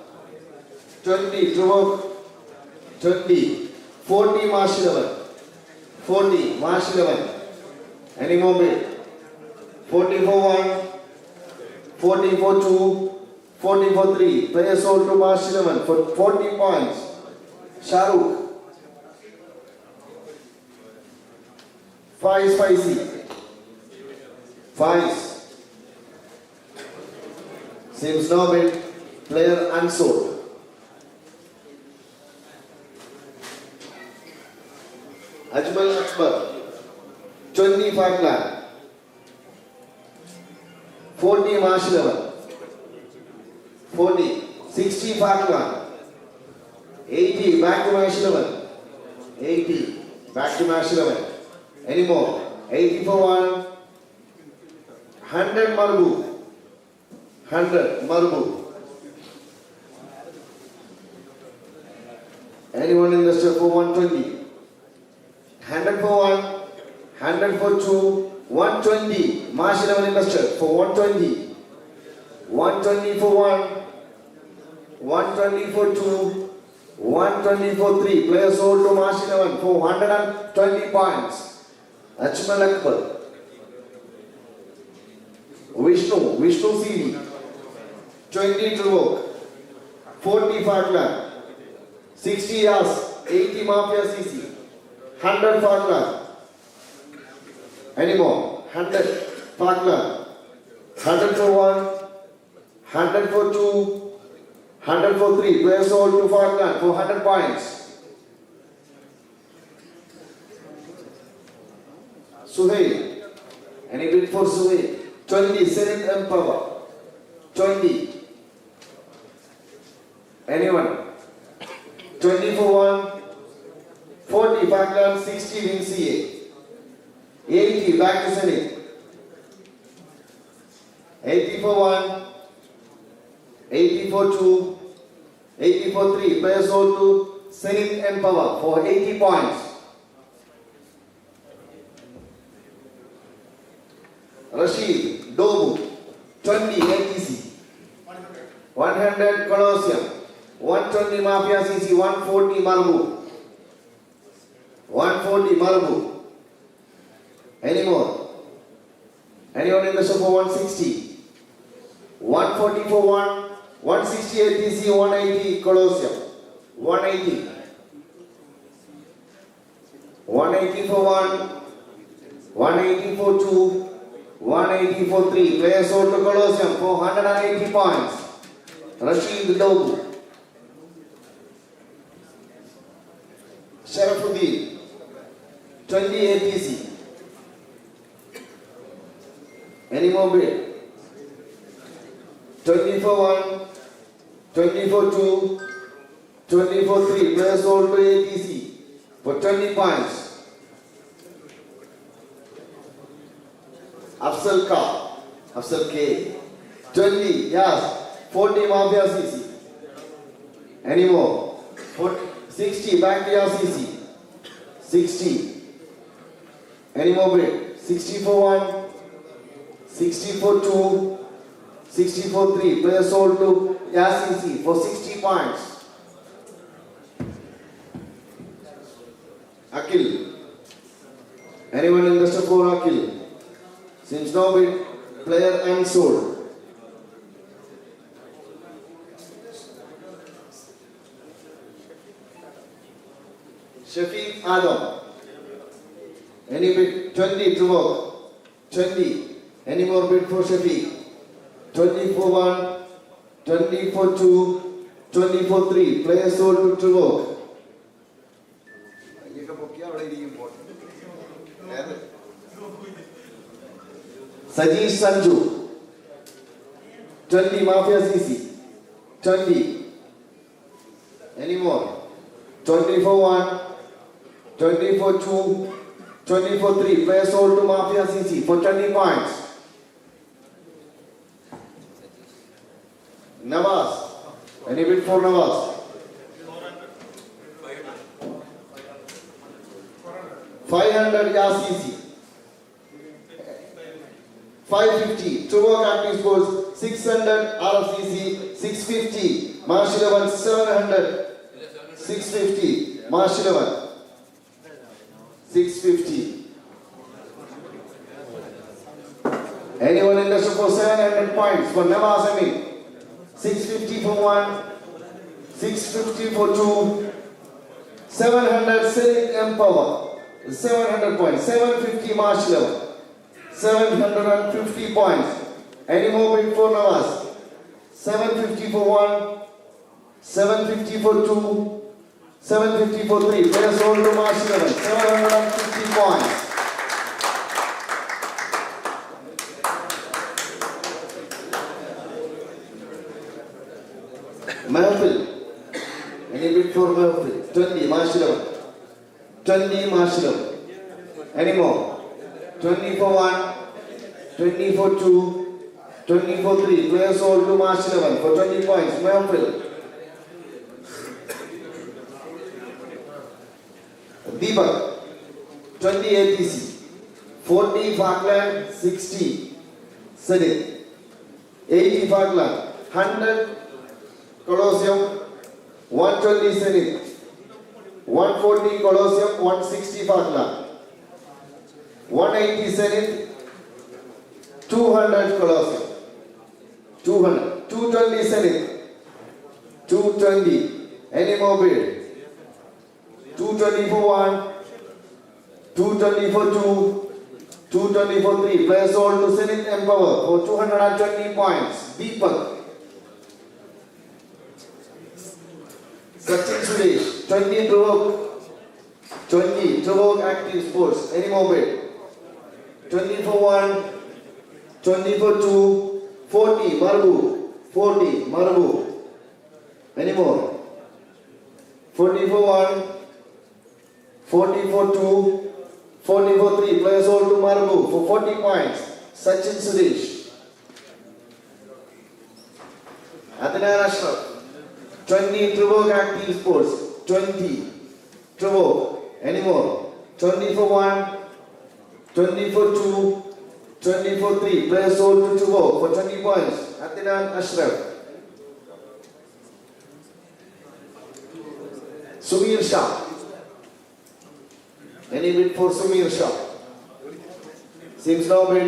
Speaker 1: 20 Truvok. 20. 40 Marsh 11. 40 Marsh 11. Any more bid? 40 for 1, 40 for 2, 40 for 3. Players sold to Marsh 11 for 40 points. Shahrukh. Faiz Faizi. Faiz. Seems no bid. Player unsold. Ajmal Akbar. 20 Falkland. 40 Marsh 11. 40. 60 Falkland. 80, back to match 11. 80, back to match 11. Any more? 80 for 1. 100 Marbu. 100 Marbu. Anyone interested for 120? 100 for 1. 100 for 2. 120. Match 11 invested for 120. 120 for 1. 120 for 2. 120 for 3. Players hold to match 11 for 120 points. Achmal Akbar. Vishnu CD. 20 to work. 40 Falkland. 60 yards. 80 Mafia CC. 100 Falkland. Any more? 100 Falkland. 100 for 1. 100 for 2. 100 for 3. Players hold to Falkland for 100 points. Suhail. Any bid for Suhail? 20. Senate Empower. 20. Anyone? 20 for 1. 40 Falkland. 60 in CA. 80 back to Senate. 80 for 1. 80 for 2. 80 for 3. Players hold to Senate Empower for 80 points. Rashid, Dobu, 20 ATC, 100 Colosseum, 120 Mafia CC, 140 Marbu, 140 Marbu. Any more? Anyone in the show for 160? 140 for 1, 160 ATC, 180 Colosseum, 180. 180 for 1, 180 for 2, 180 for 3. Players hold to Colosseum for 180 points. Rashid Dobu. Sharafuddin, 20 ATC. Any more bid? 20 for 1, 20 for 2, 20 for 3. Players hold to ATC for 20 points. Afsal K, Afsal K, 20, yes, 40 Mafia CC. Any more? 60, back to your CC. 60. Any more bid? 60 for 1, 60 for 2, 60 for 3. Players sold to CC for 60 points. Akil. Anyone interested for Akil? Since no bid, player unsold. Shafiq Adam. Any bid? 20 to work. 20. Any more bid for Shafiq? 20 for 1, 20 for 2, 20 for 3. Players sold to work. Sajeesh Sanju, 20 Mafia CC, 20. Any more? 20 for 1, 20 for 2, 20 for 3. Players sold to Mafia CC for 20 points. Nawaz, any bid for Nawaz? 500 CC. 550. True work active scores 600 RFCC 650. March 11 700 650. March 11 650. Anyone interested for 700 points for Nawaz Amin? 650 for 1, 650 for 2, 700 Senate Empower, 700 points, 750 March 11. 750 points. Any more bid for Nawaz? 750 for 1, 750 for 2, 750 for 3. Players hold to March 11. 750 points. Mahfil. Any bid for 20, March 11. 20, March 11. Any more? 20 for 1, 20 for 2, 20 for 3. Players sold to March 11 for 20 points. Mayfield. Deepak. 20 ATC. 40 Falkland, 60 Zenith. 80 Falkland. 100 Colosseum. 120 Zenith. 140 Colosseum. 160 Falkland. 180 Zenith, 200 Colosseum, 200, 220 Zenith, 220, any more bid? 220 for 1, 220 for 2, 220 for 3, players sold to Zenith Empower for 220 points, Deepak. Sachin Suresh, 20 Trevor Active Sports, any more bid? 20 for 1, 20 for 2, 40 Marbu, any more? 40 for 1, 40 for 2, 40 for 3, players sold to Marbu for 40 points, Sachin Suresh. Adnan Ashraf, 20 Trevor Active Sports, 20 Trevor, any more? 20 for 1, 20 for 2, 20 for 3, players sold to Trevor for 20 points, Adnan Ashraf. Sumir Shah, any bid for Sumir Shah? Seems no bid.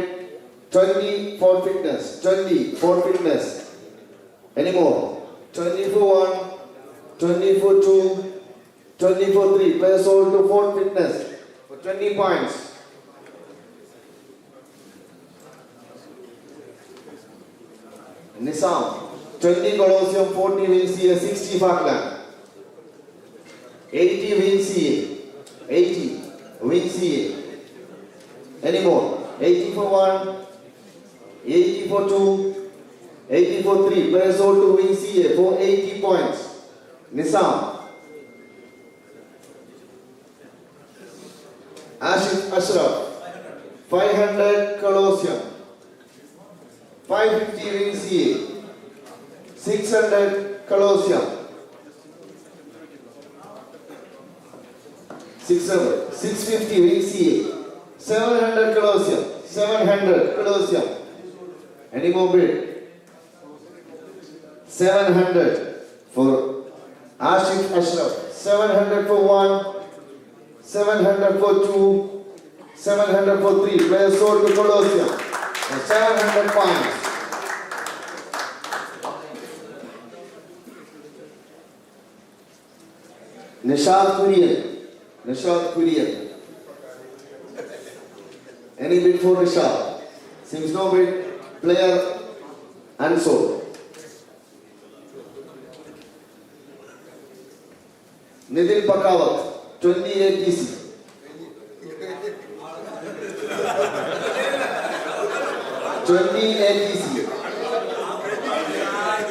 Speaker 1: 20 for fitness, 20 for fitness, any more? 20 for 1, 20 for 2, 20 for 3, players sold to Fort Fitness for 20 points. Nisam, 20 Colosseum, 40 Vinci, 60 Falkland, 80 Vinci, 80 Vinci, any more? 80 for 1, 80 for 2, 80 for 3, players sold to Vinci for 80 points. Nisam. Ashif Ashraf, 500 Colosseum, 550 Vinci, 600 Colosseum, 650 Vinci, 700 Colosseum, 700 Colosseum. Any more bid? 700 for Ashif Ashraf, 700 for 1, 700 for 2, 700 for 3, players sold to Colosseum for 700 points. Nishad Kurian. Any bid for Nishad? Seems no bid. Player unsold. Nidil Pakawat, 20 ATC. 20 ATC.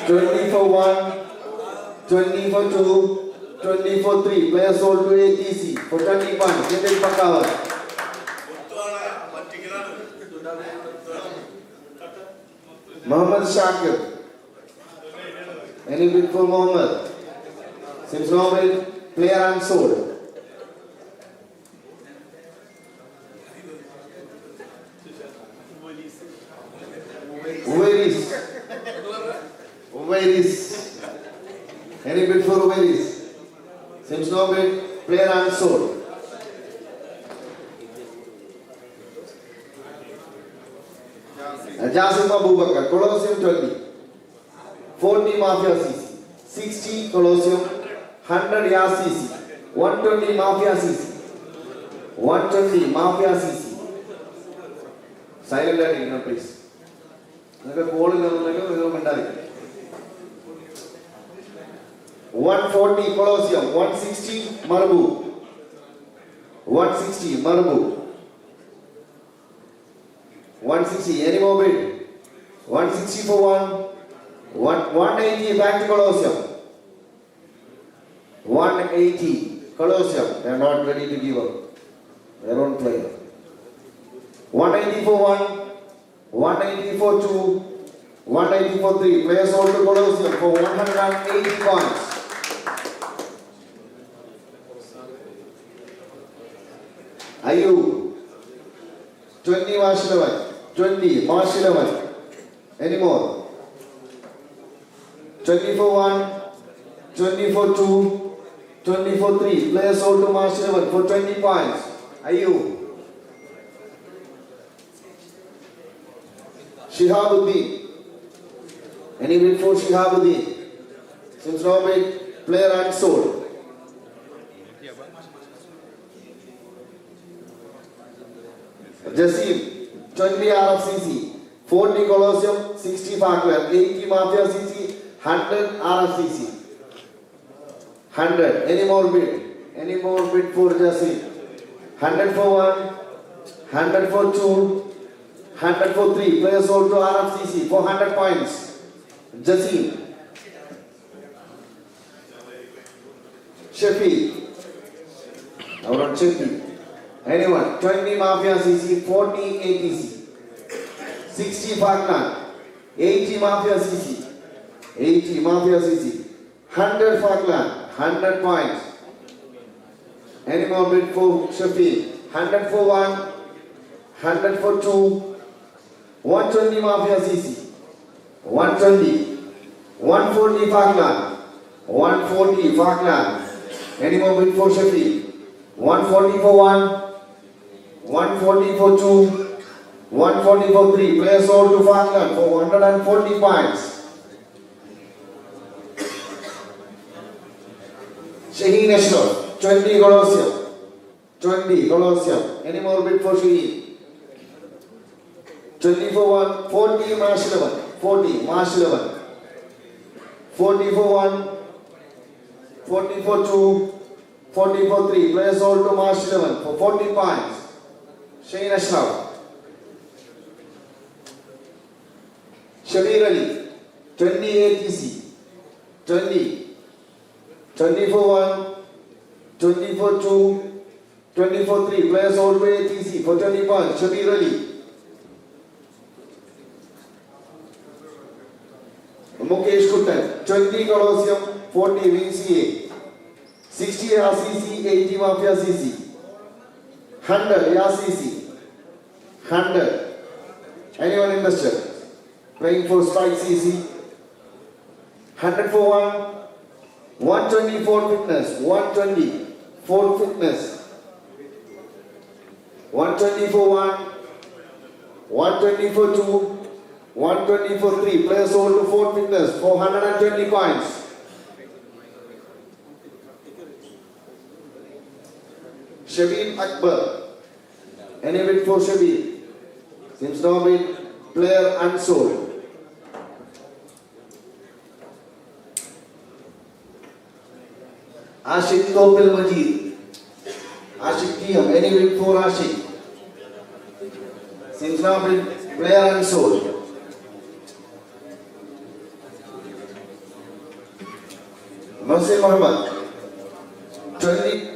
Speaker 1: 20 for 1, 20 for 2, 20 for 3. Players sold to ATC for 20 points. Nidil Pakawat. Muhammad Shakir. Any bid for Muhammad? Seems no bid. Player unsold. Uwairis. Any bid for Uwairis? Seems no bid. Player unsold. Jasim Abubakar, Colosseum 20. 40 Mafia CC. 60 Colosseum. 100 Yas CC. 120 Mafia CC. 120 Mafia CC. Silent learning, please. നിങ്ങൾക്ക് കോളിൽ 140 Colosseum, 160 Marbu, 160 Marbu, 160. Any more bid? 160 for 1, 180 back to Colosseum, 180. Colosseum, they are not ready to give up. Their own player. 180 for 1, 180 for 2, 180 for 3. Players hold to Colosseum for 180 points. Ayub, 20 March 11, 20 March 11. Any more? 20 for 1, 20 for 2, 20 for 3. Players hold to March 11 for 20 points. Ayub. Shihabuddin. Any bid for Shihabuddin? Since now bid, player unsold. Jasim, 20 RFCC, 40 Colosseum, 60 Parkland, 80 Mafia CC, 100 RFCC. 100. Any more bid? Any more bid for Jasim? 100 for 1, 100 for 2, 100 for 3. Players sold to RFCC for 100 points. Jasim. Shafi. Now not Shafi. Anyone? 20 Mafia CC, 40 ATC. 60 Parkland. 80 Mafia CC. 80 Mafia CC. 100 Parkland. 100 points. Any more bid for Shafi? 100 for 1, 100 for 2, 120 Mafia CC, 120, 140 Parkland, 140 Parkland. Any more bid for Shafi? 140 for 1, 140 for 2, 140 for 3. Players sold to Parkland for 140 points. Shaheen Ashraf, 20 Colosseum, 20 Colosseum. Any more bid for Shaheen? 20 for 1, 40 March 11, 40 March 11. 40 for 1, 40 for 2, 40 for 3. Players sold to March 11 for 40 points. Shaheen Ashraf. Shabir Ali, 20 ATC, 20. 20 for 1, 20 for 2, 20 for 3. Players hold to ATC for 20 points. Shabir Ali. Mukesh Kuttan, 20 Colosseum, 40 VCA. 60 RCC, 80 Mafia CC. 100 RCC. 100. Anyone interested? Playing for Strike CC. 100 for 1. 120 for fitness, 120 for fitness, 120 for 1, 120 for 2, 120 for 3. Players sold to Fort Fitness for 120 points. Shabib Akbar. Any bid for Shabib? Seems no bid. Player unsold. Ashik Topil Majid. Ashik Tiyam. Any bid for Ashik? Seems now bid. Player unsold. Nasir Muhammad. 20.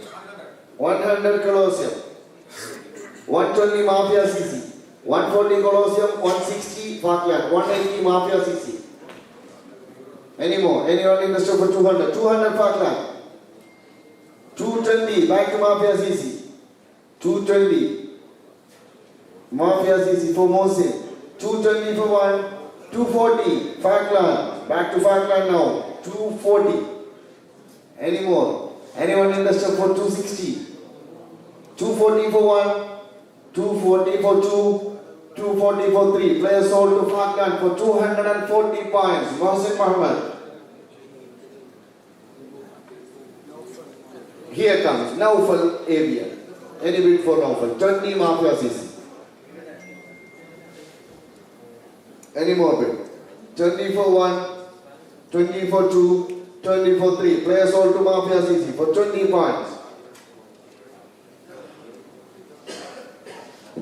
Speaker 1: 100 Colosseum. 120 Mafia CC. 140 Colosseum. 160 Parkland. 180 Mafia CC. Any more? Anyone interested for 200? 200 Parkland. 220, back to Mafia CC. 220. Mafia CC for Mohsin. 220 for 1. 240. Falkland. Back to Falkland now. 240. Any more? Anyone interested for 260? 240 for 1. 240 for 2. 240 for 3. Players sold to Falkland for 240 points. Mohsin Muhammad. Here comes Naufal Avia. Any bid for Naufal? 20 Mafia CC. Any more bid? 20 for 1, 20 for 2, 20 for 3. Players sold to Mafia CC for 20 points.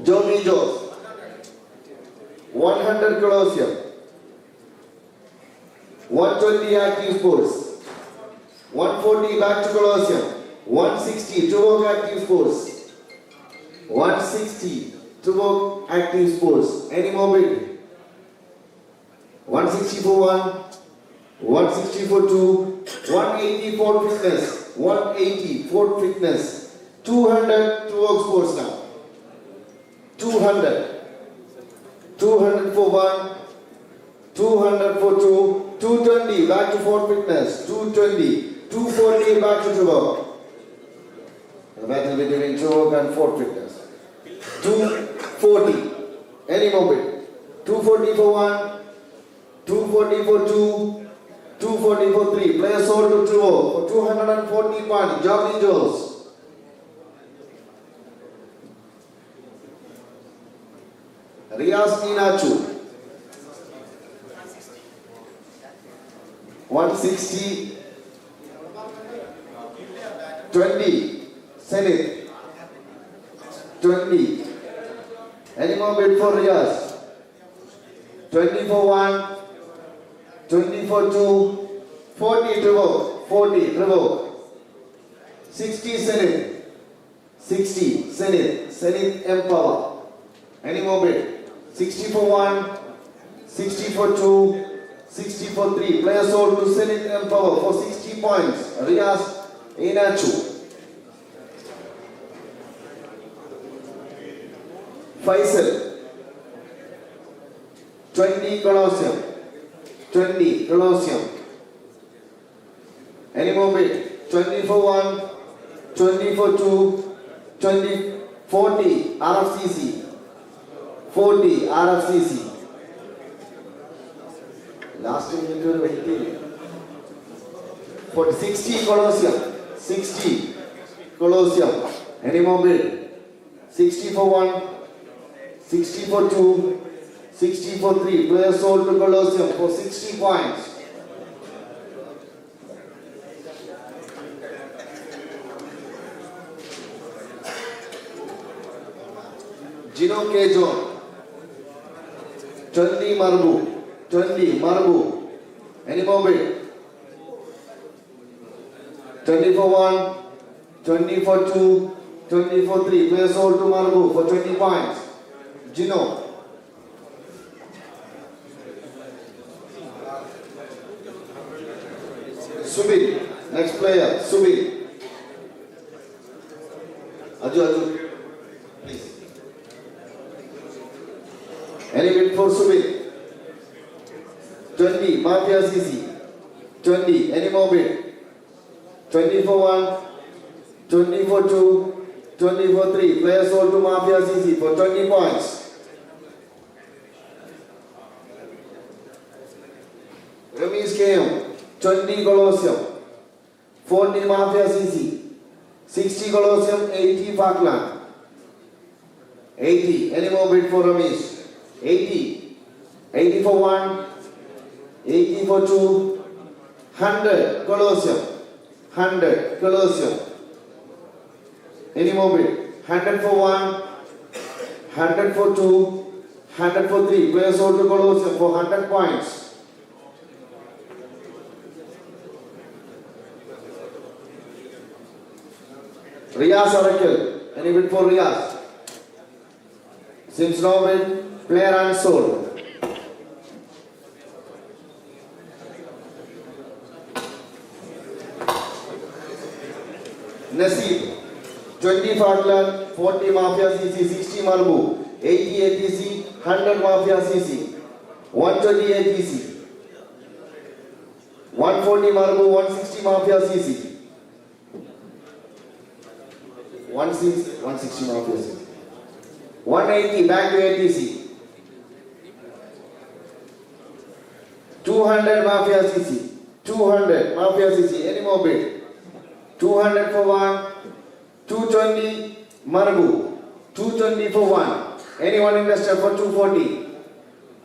Speaker 1: Johnny Jones. 100 Colosseum. 120 arejesports. 140 back to Colosseum. 160 to work active sports. 160 to work active sports. Any more bid? 160 for 1, 160 for 2, 180 for fitness, 180 for fitness. 200 to work sports now. 200. 200 for 1, 200 for 2, 220 back to for fitness, 220, 240 back to work. The battle between work and for fitness. 240. Any more bit? 240 for 1, 240 for 2, 240 for 3. Players sold to Trevor for 240 points. Job Joes. Riaz Minachu. 160. 20. Senate. 20. Any more bid for Riaz? 20 for 1. 20 for 2. 40 Trevor. 40 Trevor. 60 Senate. 60 Senate. Senate Empower. Any more bid? 60 for 1, 60 for 2, 60 for 3. Players sold to Senate Empower for 60 points. Riaz Inachu. Faisal. 20 Colosseum. 20 Colosseum. Any more bid? 20 for 1, 20 for 2, 20, 40 RFCC. 40 RFCC. Last minute waiting. For 60 Colosseum. 60 Colosseum. Any more bid? 60 for 1, 60 for 2, 60 for 3. Players sold to Colosseum for 60 points. Gino K. John. 20 Marbu. 20 Marbu. Any more bid? 20 for 1, 20 for 2, 20 for 3. Players sold to Marbu for 20 points. Gino. Subin. Next player. Subin. Aju. Please. Any bid for Subin? 20, Mafia CC. 20, any more bid? 20 for 1, 20 for 2, 20 for 3. Players sold to Mafia CC for 20 points. Ramesh KM. 20 Colosseum. 40 Mafia CC. 60 Colosseum, 80 Falkland. 80, any more bid for Ramesh? 80. 80 for 1, 80 for 2, 100 Colosseum. 100 Colosseum. Any more bid? 100 for 1, 100 for 2, 100 for 3. Players sold to Colosseum for 100 points. Riaz Oracle. Any bid for Riaz? Since no bid, player unsold. Nasib. 20 Falkland, 40 Mafia CC, 60 Marbu, 80 ATC, 100 Mafia CC, 120 ATC, 140 Marbu, 160 Mafia CC, 160 Mafia CC, 180 back to ATC, 200 Mafia CC, 200 Mafia CC, any more bid? 200 for 1, 220 Marbu, 220 for 1. Anyone interested for 240?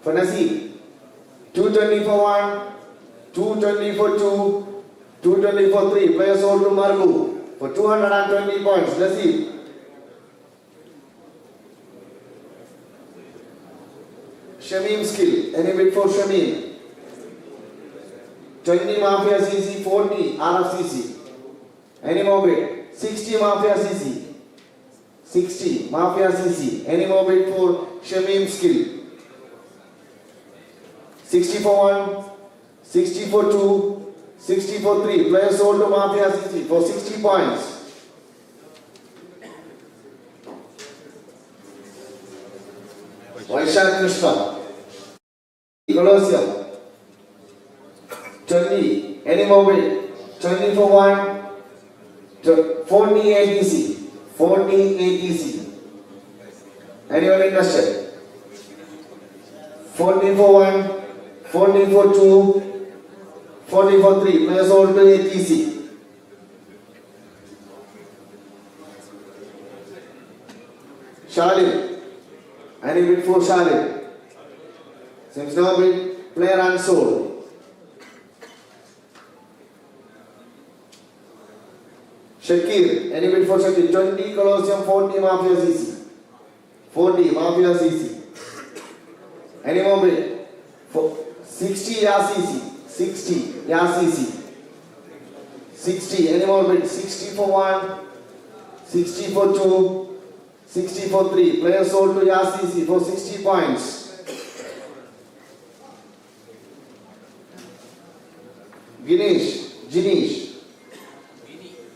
Speaker 1: For Nasib. 220 for 1, 220 for 2, 220 for 3. Players sold to Marbu for 220 points. Nasib. Shamim skill. Any bid for Shamim? 20 Mafia CC, 40 RFCC. Any more bid? 60 Mafia CC. 60 Mafia CC. Any more bid for Shamim Skill? 60 for 1, 60 for 2, 60 for 3. Players sold to Mafia CC for 60 points. Vaishak Krishna. Colosseum. 20. Any more bid? 20 for 1. 40 ATC. 40 ATC. Anyone interested? 40 for 1. 40 for 2. 40 for 3. Players sold to ATC. Shalim. Any bid for Shalim? Since no bid, player unsold. Shakir. Any bid for Shakir? 20 Colosseum, 40 Mafia CC. 40 Mafia CC. Any more bid? For 60 YACC. 60 YACC. 60. Any more bid? 60 for 1. 60 for 2. 60 for 3. Player sold to YACC for 60 points. Jinesh.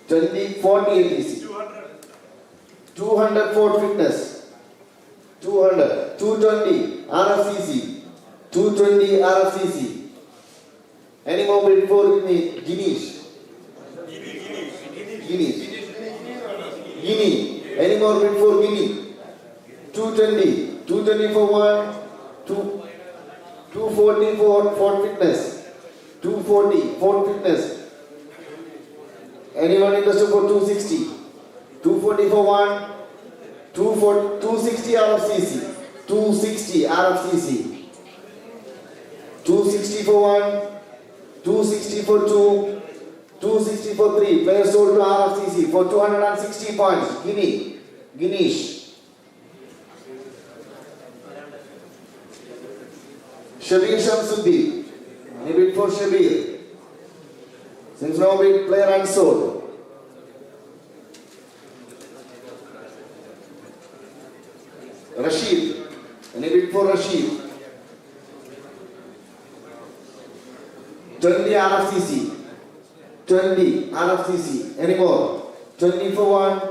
Speaker 1: 20, 40 ATC. 200 Ford Fitness. 200. 220 RFCC. 220 RFCC. Any more bid for Jinesh? Guinea. Any more bid for Guinea? 220. 220 for 1. 240 for Ford Fitness. 240 Ford Fitness. Anyone interested for 260? 240 for 1. 260 RFCC. 260 RFCC. 260 for 1. 260 for 2. 260 for 3. Players sold to RFCC for 260 points. Guinesh. Shabir Shamsuddin. Any bid for Shabir? Since no bid, player unsold. Rashid. Any bid for Rashid? 20 RFCC. 20 RFCC. Any more? 20 for 1.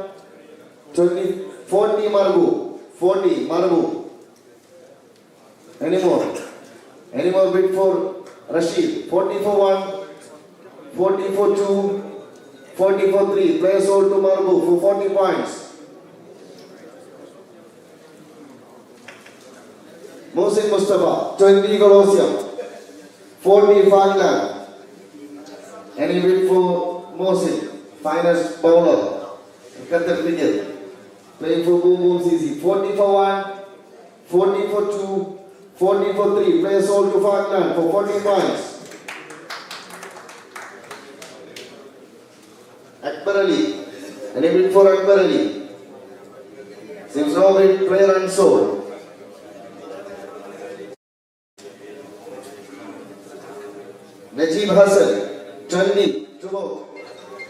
Speaker 1: 20, 40 Marbu. 40 Marbu. Any more? Any more bid for Rashid? 40 for 1. 40 for 2. 40 for 3. Player sold to Marbu for 40 points. Mohsin Mustafa. 20 Colosseum. 40 Falkland. Any bid for Mohsin? Finest bowler. Qatar cricket. Playing for Boom Boom CC. 40 for 1. 40 for 2. 40 for 3. Players sold to Falkland for 40 points. Akbar Ali. Any bid for Akbar Ali? Seems no bid, player unsold. Najib Hassan. 20. Chubok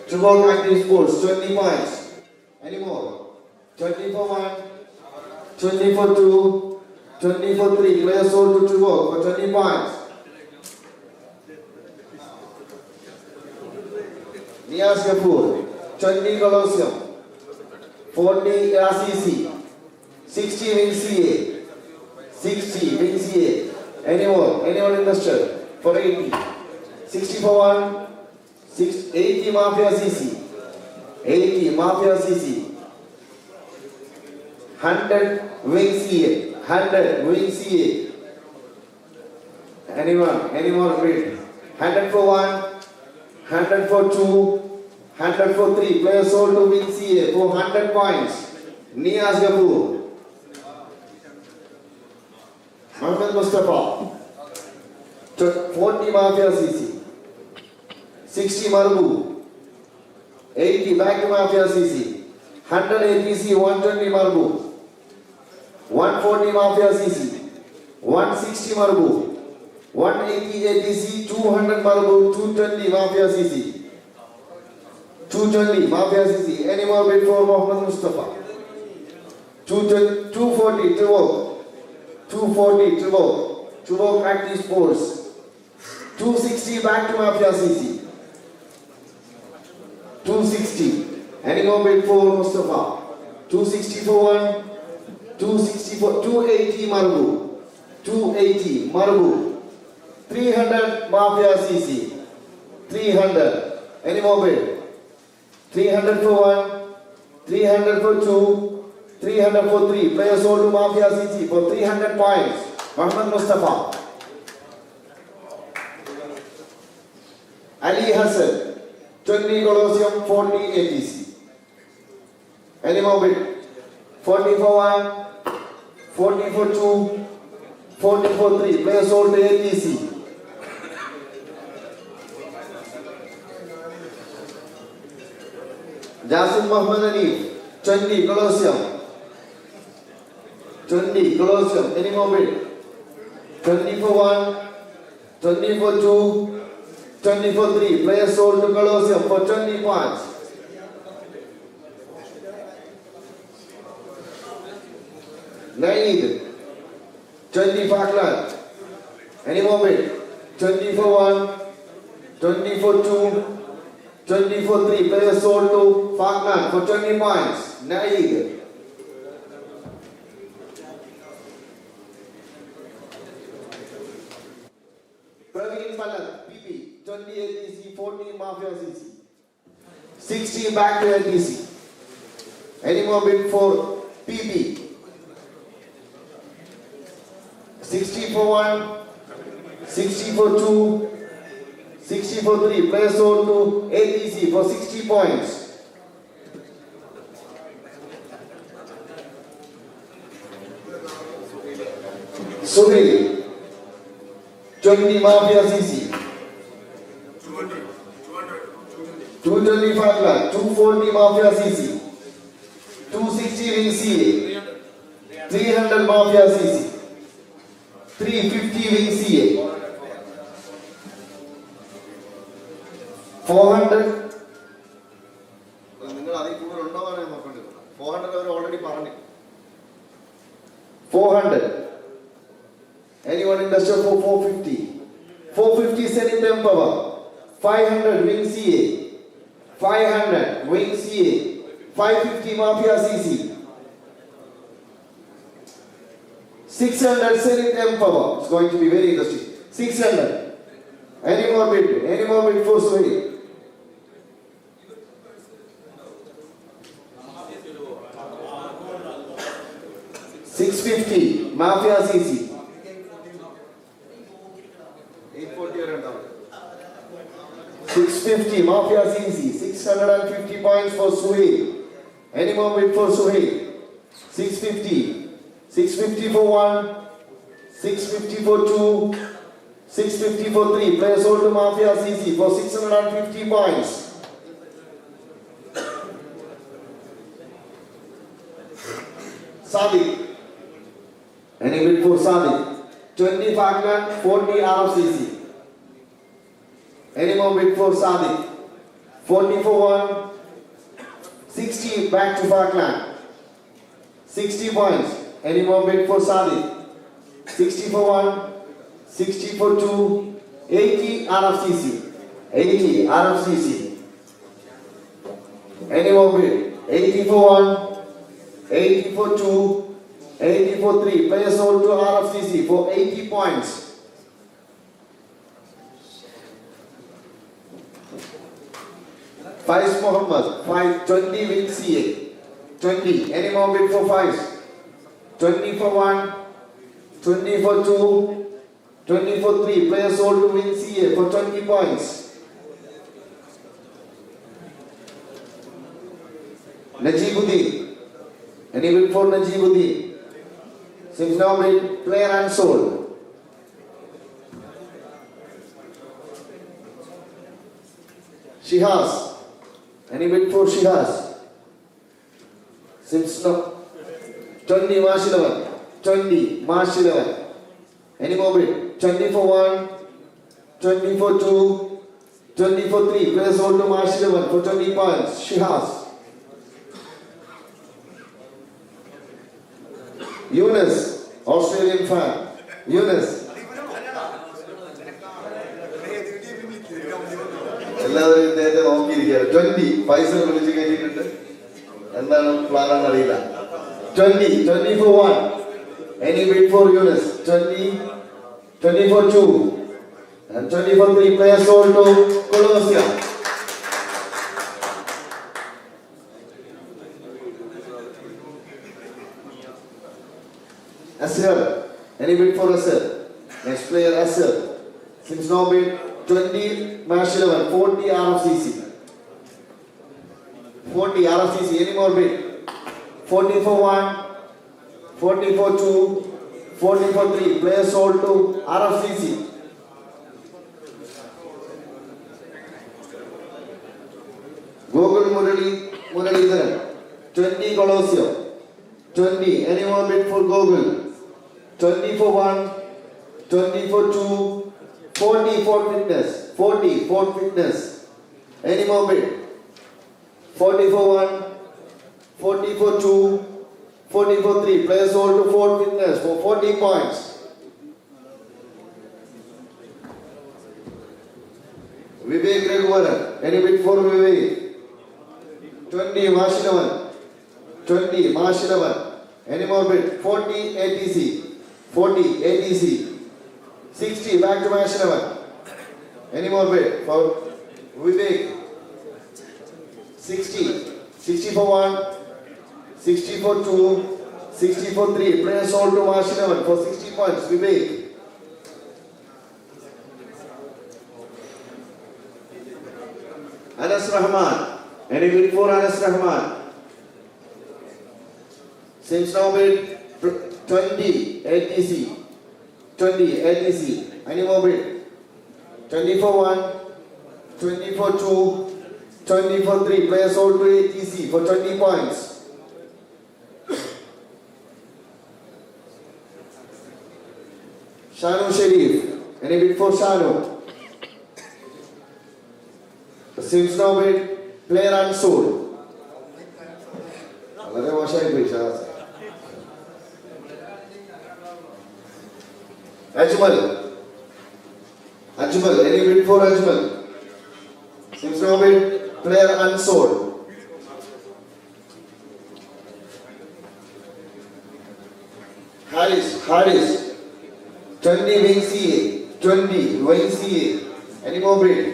Speaker 1: arejesports. 20 points. Any more? 20 for 1. 20 for 2. 20 for 3. Players sold to Chubok for 20 points. Niaz Kapoor. 20 Colosseum. 40 RCC. 60 Wing CA. 60 Wing CA. Anyone interested? For 80. 60 for 1. 80 Mafia CC. 80 Mafia CC. 100 Wing CA. 100 Wing CA. Anyone bid? 100 for 1. 100 for 2. 100 for 3. Players sold to Wing CA for 100 points. Niaz Kapoor. Mohammed Mustafa. 40 Mafia CC. 60 Marbu. 80 back to Mafia CC. 100 ATC. 120 Marbu. 140 Mafia CC. 160 Marbu. 180 ATC, 200 Marbu, 220 Mafia CC. 220 Mafia CC. Any more bid for Mohammed Mustafa? 240 Trevor. 240 Trevor. Trevor arejesports. 260 back to Mafia CC. 260. Any more bid for Mustafa? 260 for one. 260 for 280 Marbu. 280 Marbu. 300 Mafia CC. 300. Any more bid? 300 for one. 300 for two. 300 for three. Players sold to Mafia CC for 300 points. Mohammed Mustafa. Ali Hassan. 20 Colosseum, 40 ATC. Any more bid? 40 for one. 40 for two. 40 for three. Players sold to ATC. Jasim Muhammad Ali, 20 Colosseum. 20 Colosseum. Any more bid? 20 for one. 20 for two. 20 for three. Players sold to Colosseum for 20 points. Naid, 20 Falkland. Any more bid? 20 for one. 20 for two. 20 for three. Players sold to Falkland for 20 points. Naid. Praveen Palan, PP, 20 ATC, 40 Mafia CC. 60 back to ATC. Any more bid for PP? 60 for one, 60 for two, 60 for three. Players sold to ATC for 60 points. Suhail, 20 Mafia CC. 220 Falkland, 240 Mafia CC. 260 Wing CA. 300 Mafia CC. 350 Wing CA. 400. 400. Anyone interested for 450? 450 Zenith Empower. 500 Wing CA. 500 Wing CA. 550 Mafia CC. 600 Zenith Empower. It's going to be very interesting. 600. Any more bid? Any more bid for Suhail? 650 Mafia CC. 650 Mafia CC. 650 points for Suhail. Any more bid for Suhail? 650. 650 for one. 650 for two. 650 for three. Players sold to Mafia CC for 650 points. Sadiq. Any bid for Sadiq? 20 Falkland, 40 RFCC. Any more bid for Sadiq? 40 for one. 60 back to Falkland. 60 points. Any more bid for Sadiq? 60 for one. 60 for two. 80 RFCC. 80 RFCC. Any more bid? 80 for one. 80 for two. 80 for three. Players sold to RFCC for 80 points. Faiz Muhammad, 520 Wing CA. 20. Any more bid for Faiz? 20 for one. 20 for two. 20 for three. Players sold to Wing CA for 20 points. Najibuddin. Any bid for Najibuddin? Since now bid player and sold. Shihaz. Any bid for Shihaz? Since now 20 March 11. 20 March 11. Any more bid? 20 for 1, 20 for 2, 20 for 3. Players hold to March 11 for 20 points. Shihaz. Yunus, Australian fan. Yunus. എല്ലാവരും ഇദ്ദേഹത്തെ നോക്കിയിരിക്കുകയാണ്. 20 പൈസ വിളിച്ച് കഴിഞ്ഞിട്ടുണ്ട്. എന്താണ് plan എന്നറിയില്ല. 20 for 1. Any bid for Yunus? 20 for 2 and 20 for 3. Players sold to Colosia. Asher. Any bid for Asher? Next player Asher. Since no bid. 20 match 11. 40 RFCC. 40 RFCC. Any more bid? 40 for 1. 40 for 2. 40 for 3. Players sold to RFCC. Google Muralidharan. 20 Colosio. 20. Any more bid for Google? 20 for 1. 20 for 2. 40 for fitness. 40 for fitness. Any more bid? 40 for 1. 40 for 2. 40 for 3. Players sold to Ford Fitness for 40 points. Vivek Raghuvaran. Any bid for Vivek? 20 March 11. 20 March 11. Any more bid? 40 ATC. 40 ATC. 60 back to March 11. Any more bid for Vivek? 60. 60 for 1. 60 for 2, 60 for 3. Players sold to March 11 for 60 points. Vivek. Anas Rahman. Any bid for Anas Rahman? Since now bid 20 ATC. 20 ATC. Any more bid? 20 for 1, 20 for 2, 20 for 3. Players sold to ATC for 20 points. Shanu Sharif. Any bid for Shanu? Since now bid player unsold. വളരെ മോശമായി പോയി Shaz. Ajmal. Any bid for Ajmal? Since now bid player unsold. Haris. 20 wing CA. 20 wing CA. Any more bid?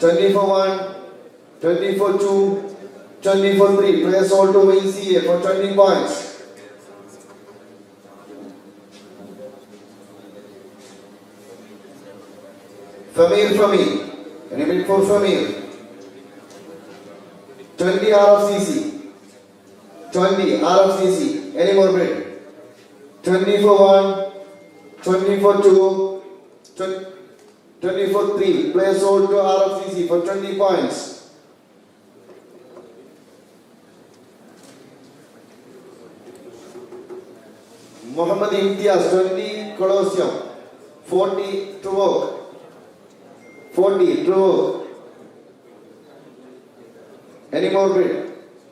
Speaker 1: 20 for 1. 20 for 2. 20 for 3. Players sold to wing CA for 20 points. Famir. Any bid for Famir? 20 RFCC. 20 RFCC. Any more bid? 20 for 1. 20 for 2. 20 for 3. Players sold to RFCC for 20 points. Muhammad Imtiaz. 20 Colosseum. 40 Truvok. 40 Truvok. Any more bid?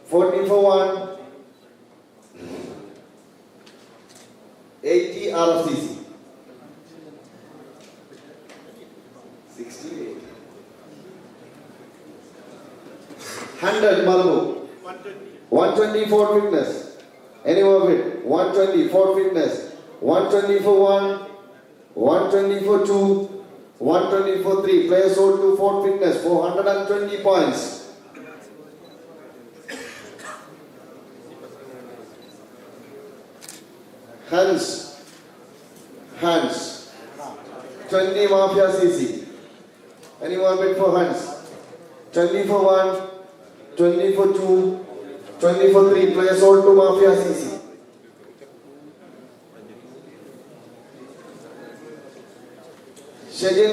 Speaker 1: 40 for 1. 80 RFCC. 68. 100 Malbu. 120 for fitness. Any more bid? 120 for fitness. 120 for 1. 120 for 2. 120 for 3. Players sold to Ford Fitness for 120 points. Hans. 20 Mafia CC. Any more bid for Hans? 20 for 1. 20 for 2. 20 for 3. Players sold to Mafia CC. Shajin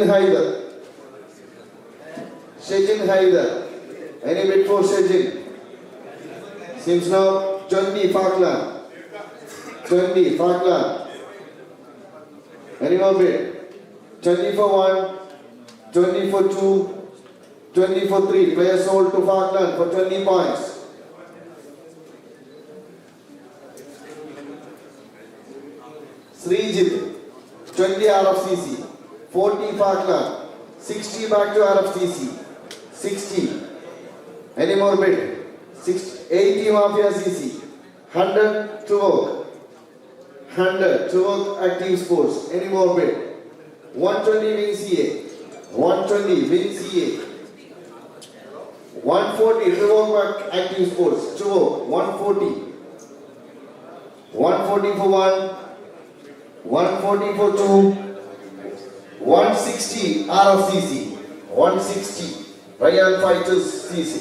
Speaker 1: Haider. Any bid for Shajin? Seems now 20 Falkland. Any more bid? 20 for 1, 20 for 2, 20 for 3. Player sold to Falkland for 20 points. Srijit, 20 RFCC, 40 Falkland, 60 back to RFCC, 60. Any more bid? 80 Mafia CC, 100 to work, 100 to work Active Sports. Any more bid? 120 win CA, 120 win CA, 140 to work Active Sports, to work, 140, 140 for 1, 140 for 2, 160 RFCC, 160 Ryan Fighters CC,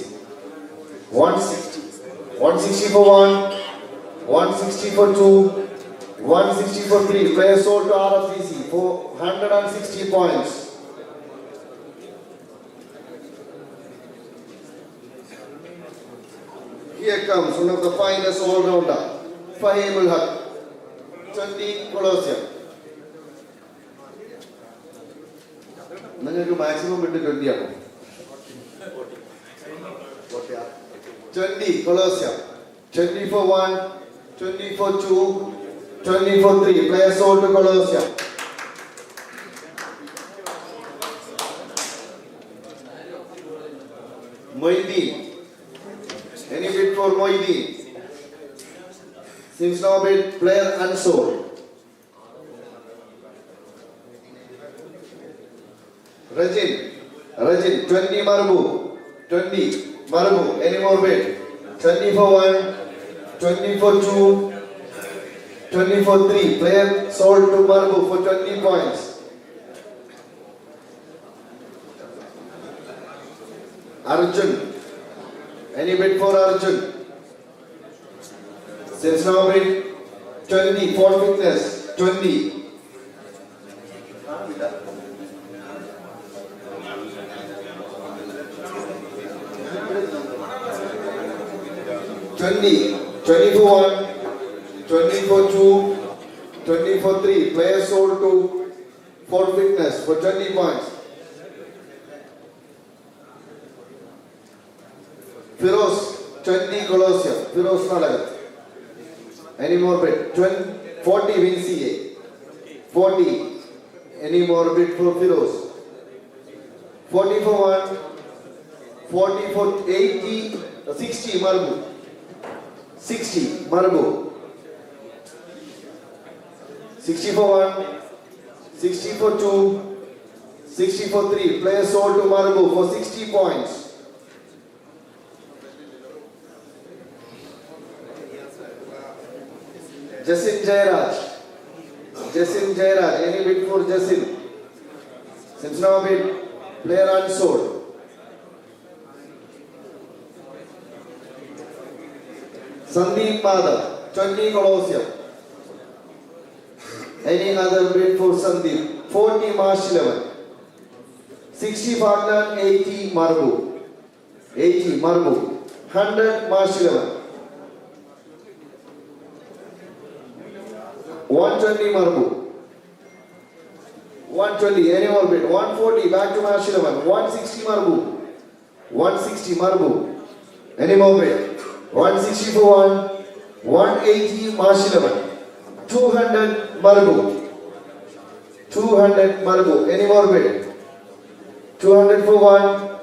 Speaker 1: 160, 160 for 1, 160 for 2, 160 for 3. Player sold to RFCC for 160 points. Here comes one of the finest all-rounder, Fahimul Haq. 20 Colosseum. നിങ്ങൾക്ക് maximum bid 20 ആണ്. 20 Colosseum. 20 for 1, 20 for 2, 20 for 3. Player sold to Colosseum. Moideen. Any bid for Moideen? Since now bid, player unsold. Rajin, 20 Marbu, 20 Marbu. Any more bid? 20 for 1, 20 for 2, 20 for 3. Player sold to Marbu for 20 points. Arjun, any bid for Arjun? Since now bid 20 for fitness, 20. 20 for 1, 20 for 2, 20 for 3. Player sold to for fitness for 20 points. Firoz, 20 Colosseum, Firoz Nalagat. Any more bid? 40 win CA. 40. Any more bid for Firoz? 40 for 1, 40 for 80, 60 Marbu. 60 Marbu. 60 for 1, 60 for 2, 60 for 3. Player sold to Marbu for 60 points. Jasin Jairaj. Any bid for Jasin? Since now bid, player unsold. Sandeep Madhav, 20 Colosseum. Any other bid for Sandeep? 40 March 11. 60 Falkland, 80 Marbu. 80 Marbu. 100 March 11. 120 Marbu. 120. Any more bid? 140. Back to March 11. 160 Marbu. 160 Marbu. Any more bid? 160 for 1. 180 March 11. 200 Marbu. 200 Marbu. Any more bid? 200 for 1.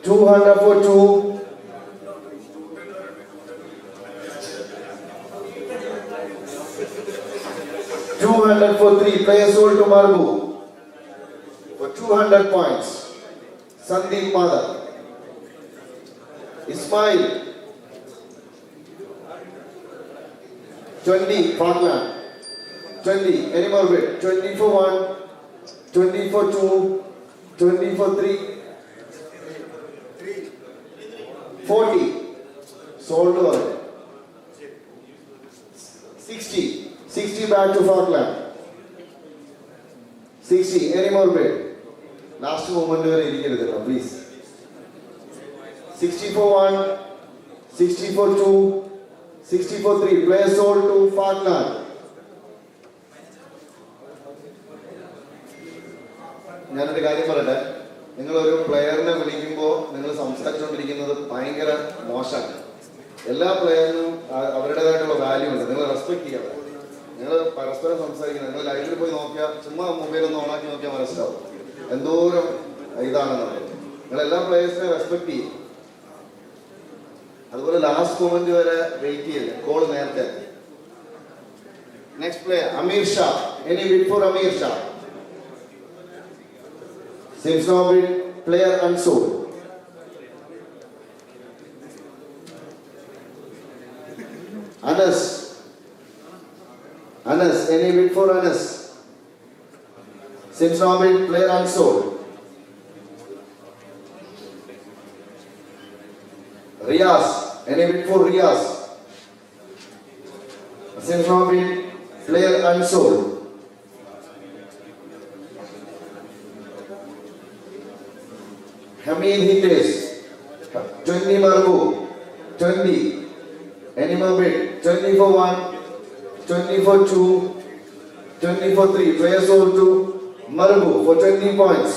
Speaker 1: 200 for 2. 200 for 3. Player sold to Marbu for 200 points. Sandeep Madhav. Ismail, 20 Falkland. 20. Any more bid? 20 for 1, 20 for 2, 20 for 3. 40. Sold to her. 60. 60 back to Falkland. 60. Any more bid? Last moment please. 60 for 1, 60 for 2, 60 for 3. Player sold to Falkland. ഞാനൊരു കാര്യം പറയട്ടെ. നിങ്ങളൊരു പ്ലെയറിനെ വിളിക്കുമ്പോൾ നിങ്ങൾ സംസാരിച്ചുകൊണ്ടിരിക്കുന്നത് ഭയങ്കര മോശമാണ്. എല്ലാ പ്ലെയറിനും അവരുടേതായിട്ടുള്ള വാല്യൂ ഉണ്ട്. നിങ്ങൾ റെസ്പെക്ട് ചെയ്യാതെ നിങ്ങൾ പരസ്പരം സംസാരിക്കുന്നത്. നിങ്ങൾ ലൈവിൽ പോയി നോക്കിയാൽ ചുമ്മാ മൊബൈലൊന്ന് ഓണാക്കി നോക്കിയാൽ മനസ്സിലാവും എന്തോരം ഇതാണെന്നുള്ളത്. നിങ്ങൾ എല്ലാ പ്ലെയേഴ്സിനെ റെസ്പെക്ട് ചെയ്യും. അതുപോലെ ലാസ്റ്റ് മൊമെന്റ് വരെ വെയിറ്റ് ചെയ്യില്ല. കോൾ നേരത്തെ. Next player Ameer Shah. Any bid four Ameer Shah? Seems no bid. Player unsold. Anas. Any bid for Anas? Seems no bid. Player unsold. Riyaz. Any bid for Riyaz? Seems no bid. Player unsold. Hamid Hitesh. 20 Marbu. 20. Any more bid? 20 for 1. 20 for 2. 20 for 3. Player sold to Marbu for 20 points.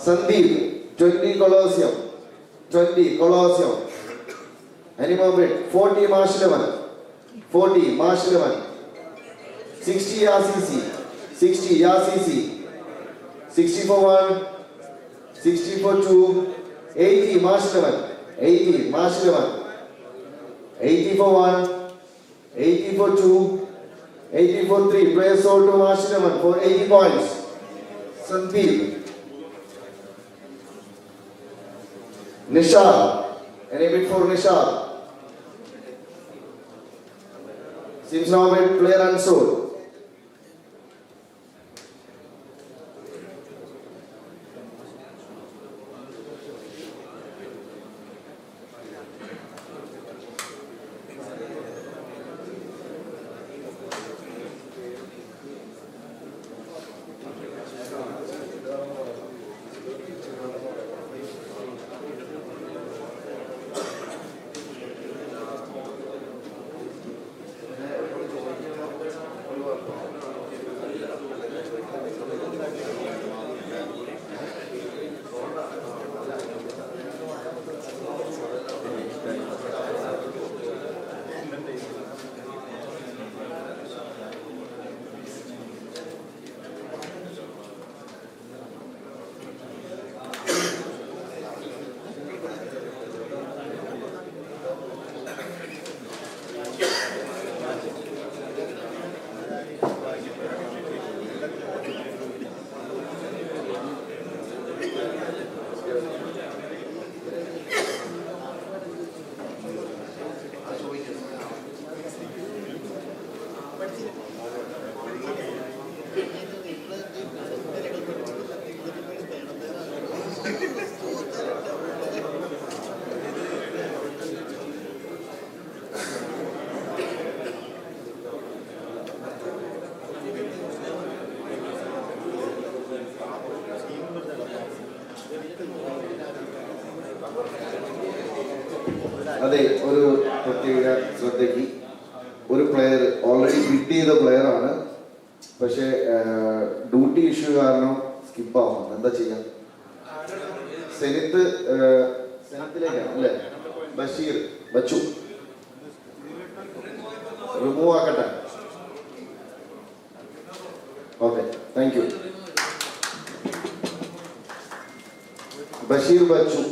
Speaker 1: Sandeep. 20 Colosseum. 20 Colosseum. Any more bid? 40 Marsh 11. 40 Marsh 11. 60 RCC. 60 RCC. 60 for 1. 60 for 2. 80 Marsh 11. 80 Marsh 11. 80 for 1. 80 for 2. 80 for 3. Player sold to Marsh 11 for 80 points. Sandeep. Nishad. Any bid for Nishad? Seems no bid. Player unsold. അതെ, ഒരു പ്രത്യേക ശ്രദ്ധയ്ക്ക് ഒരു player already bid ചെയ്ത player ആണ്. പക്ഷേ duty issue കാരണം skip ആവുന്നു. എന്താ ചെയ്യാം? സെനത്തിലേക്കാണ് അല്ലേ? ബഷീർ ബച്ചു റിമൂവ് ആക്കട്ടെ. Okay, thank you. Basheer Bachu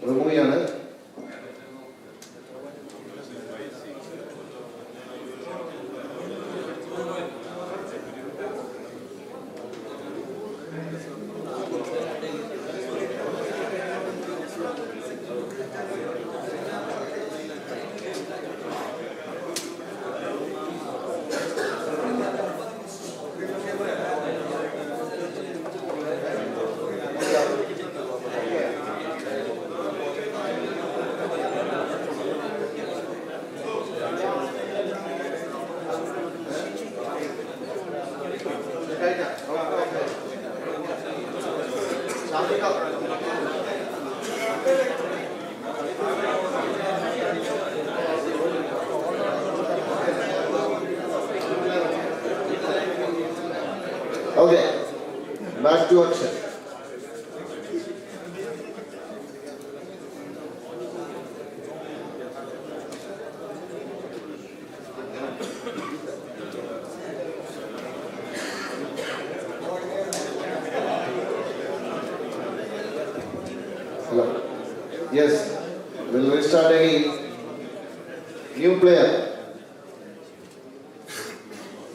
Speaker 1: remove ചെയ്യാണ്. Okay, back to action. Hello. Yes, we'll restart again. New player.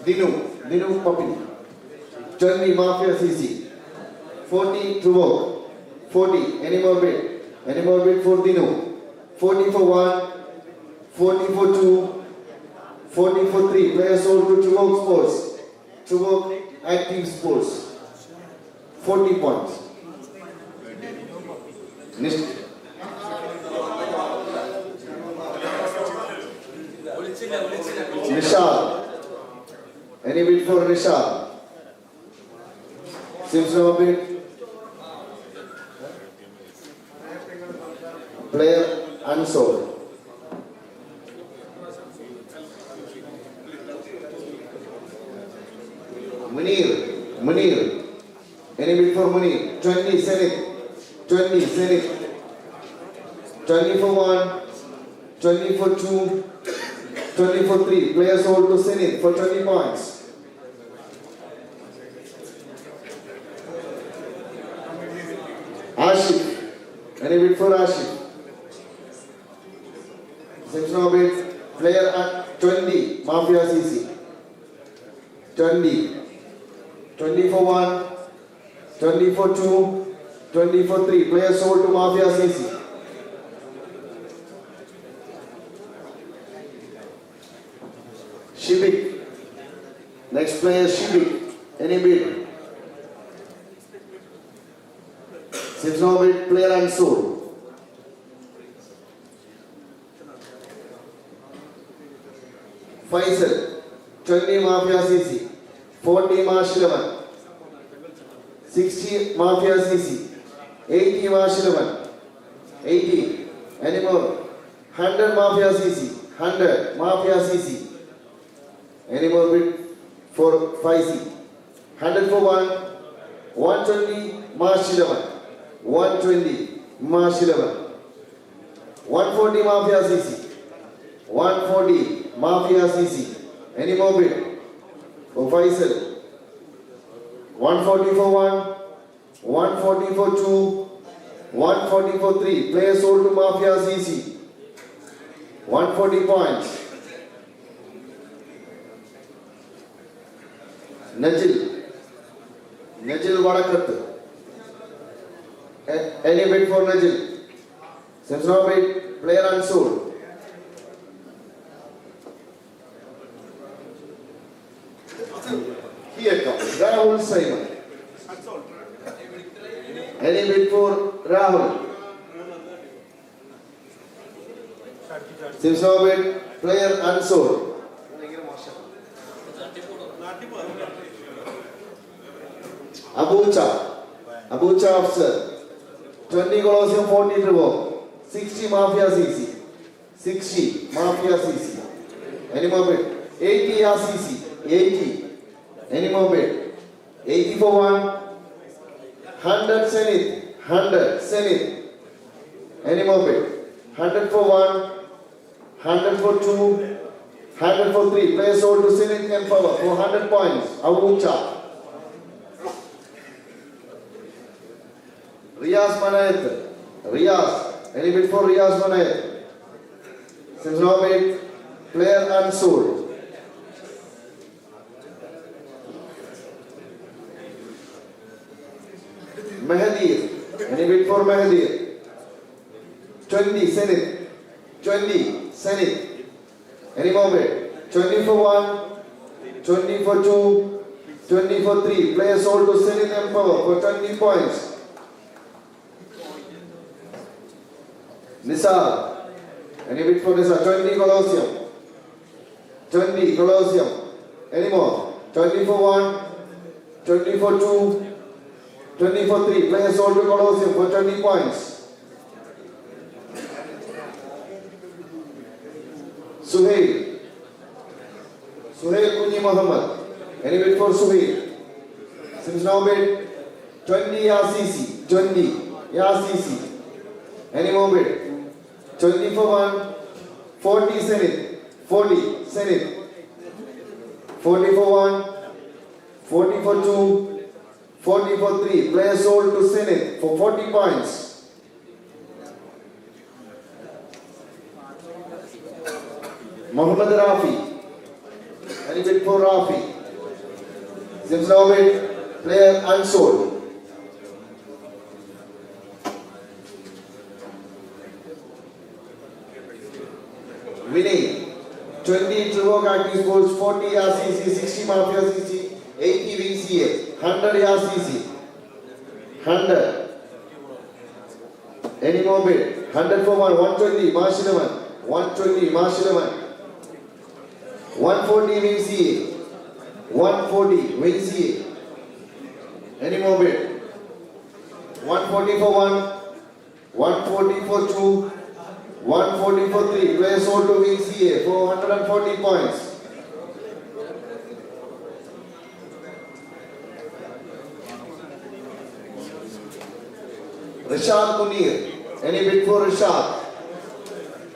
Speaker 1: Dinu Poppy. 20 Mafia CC. 40 Truvok. 40. Any more bid? Any more bid for Dinu? 40 for 1. 40 for 2. 40 for 3. Players sold to Truvok Sports. Truvok Active Sports. 40 points. Nishal. Any bid for Nishal? Seems no bid. Player unsold. Munir. Any bid for Munir? 20, send it. 20, send it. 20 for 1. 20 for 2. 20 for 3. Players sold to Zenith for 20 points. Ashif. Any bid for Ashif? Seems no bid. Player at 20. Mafia CC. 20. 20 for 1. 20 for 2. 20 for 3. Players sold to Mafia CC. Shibik. Next player Shibik. Any bid? Seems no bid. Player unsold. Faisal. 20 Mafia CC. 40 Marsh 11. 60 Mafia CC. 80 Marsh 11. 80. Any more? 100 Mafia CC. 100 Mafia CC. Any more bid for 5C? 100 for 1. 120 March 11. 120 March 11. 140 Mafia CC. 140 Mafia CC. Any more bid for Faisal? 140 for 1. 140 for 2. 140 for 3. Players sold to Mafia CC. 140 points. Najil Vadakat. Any bid for Najil? Since no bid, player unsold. Here comes Rahul Simon. Any bid for Rahul? Since no bid, player unsold. Abucha officer. 20 Colosseum, 40 Trevor. 60 Mafia CC. 60 Mafia CC. Any more bid? 80 RCC. 80. Any more bid? 80 for 1. 100 Zenith. 100 Zenith. Any more bid? 100 for 1. 100 for 2. 100 for 3. Players sold to Zenith and Power for 100 points. Abucha. Riyaz Manayat. Riyaz. Any bid for Riyaz Manayat? Since no bid, player unsold. Mahadir. Any bid for Mahadir? 20 Zenith. 20 Zenith. Any more bid? 20 for 1. 20 for 2. 20 for 3. Player sold to Zenith and Power for 20 points. Nisar. Any bid for Nisar? 20 Colosseum. 20 Colosseum. Any more? 20 for 1. 20 for 2. 20 for 3. Players sold to Colosseum for 20 points. Suhail Kunyi Muhammad. Any bid for Suhail? Since now bid 20 RCC. 20 RCC. Any more bid? 20 for 1. 40 Zenith. 40 Zenith. 40 for 1. 40 for 2. 40 for 3. Players sold to Zenith for 40 points. Muhammad Rafi. Any bid for Rafi? Since now bid, player unsold. Winning 20 Trivog active scores, 40 RCC, 60 Mafia CC, 80 VCA, 100 RCC, 100. Any more bid? 100 for 1, 120 Marshilaman, 120 Marshilaman, 140 VCA, 140 VCA. Any more bid? 140 for 1, 140 for 2. 140 for 3. Players sold to VCA for 140 points. Rishad Munir. Any bid for Rishad?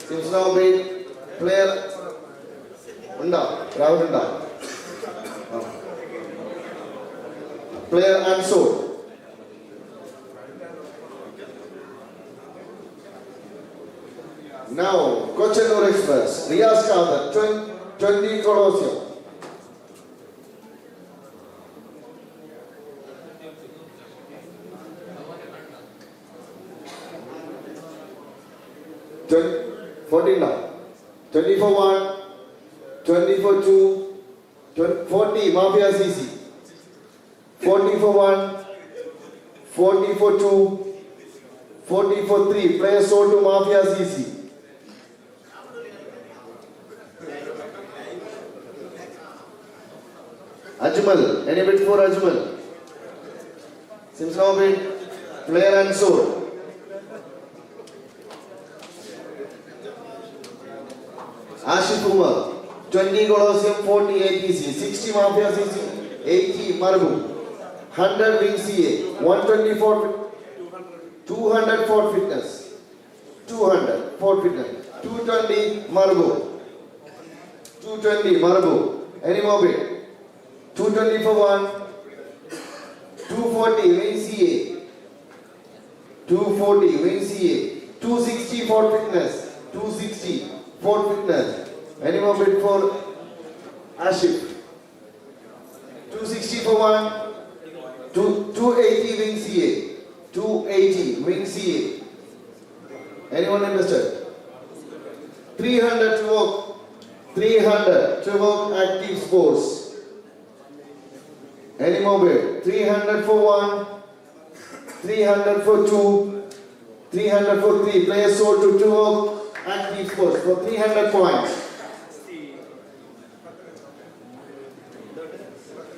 Speaker 1: Seems now bid. Player Unda. Rahul Unda. Player unsold. Now, Cochanur Express, Riyaz Kadar, 20 Colosseum. Now. 20 for 1, 20 for 2, 40 Mafia CC. 40 for 1, 40 for 2, 40 for 3. Players sold to Mafia CC. Ajmal, any bid for Ajmal? Seems now bid, player unsold. Ashif Umar, 20 Colosseum, 40 ATC, 60 Mafia CC, 80 Marbu, 100 VCA, 124, 200 Fort Fitness, 200 Fort Fitness, 220 Marbu, 220 Marbu. Any more bid? 220 for 1, 240 VCA, 240 VCA, 260 Fort Fitness, 260 Fort Fitness. Any more bid for Ashif? 260 for 1, 280 Wing CA, 280 Wing CA. Anyone interested? 300 to work, 300 to work active sports. Any more bid? 300 for 1, 300 for 2, 300 for 3. Players sold to 2 active sports for 300 points.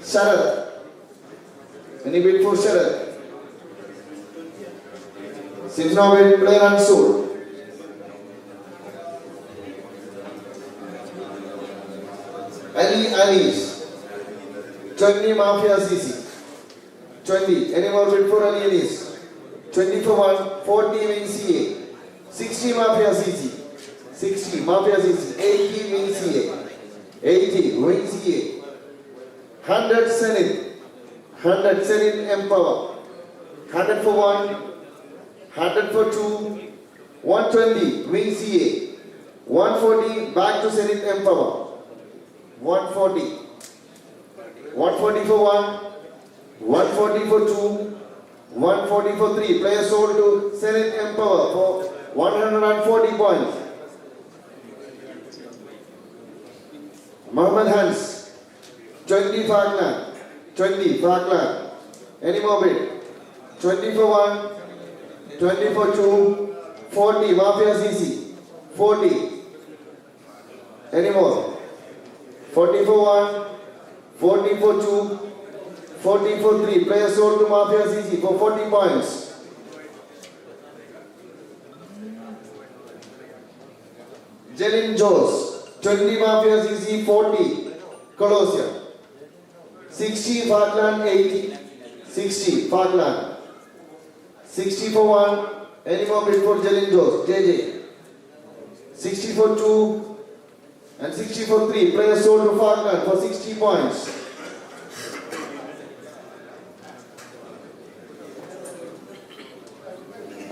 Speaker 1: Sharad. Any bid for Sharad? Since now bid, player unsold. Ali's. 20 Mafia CC. 20. Any more bid for Ali Ali's? 20 for 1, 40 VCA. 60 Mafia CC. 60 Mafia CC. 80 VCA. 80 VCA. 100 Zenith. 100 Zenith Empower. 100 for 1, 100 for 2, 120 VCA. 140 back to Zenith Empower. 140. 140 for 1, 140 for 2, 140 for 3. Players sold to Zenith Empower for 140 points. Muhammad Hans, 20 Falkland, 20 Falkland. Any more bid? 20 for 1, 20 for 2, 40 Mafia CC, 40. Any more? 40 for 1, 40 for 2, 40 for 3. Players sold to Mafia CC for 40 points. Jelin Jos, 20 Mafia CC, 40 Colosseum. 60 Falkland, 80. 60 Falkland. 60 for 1. Any more bid for Jelin Jos? JJ. 60 for 2 and 60 for 3. Players sold to Falkland for 60 points.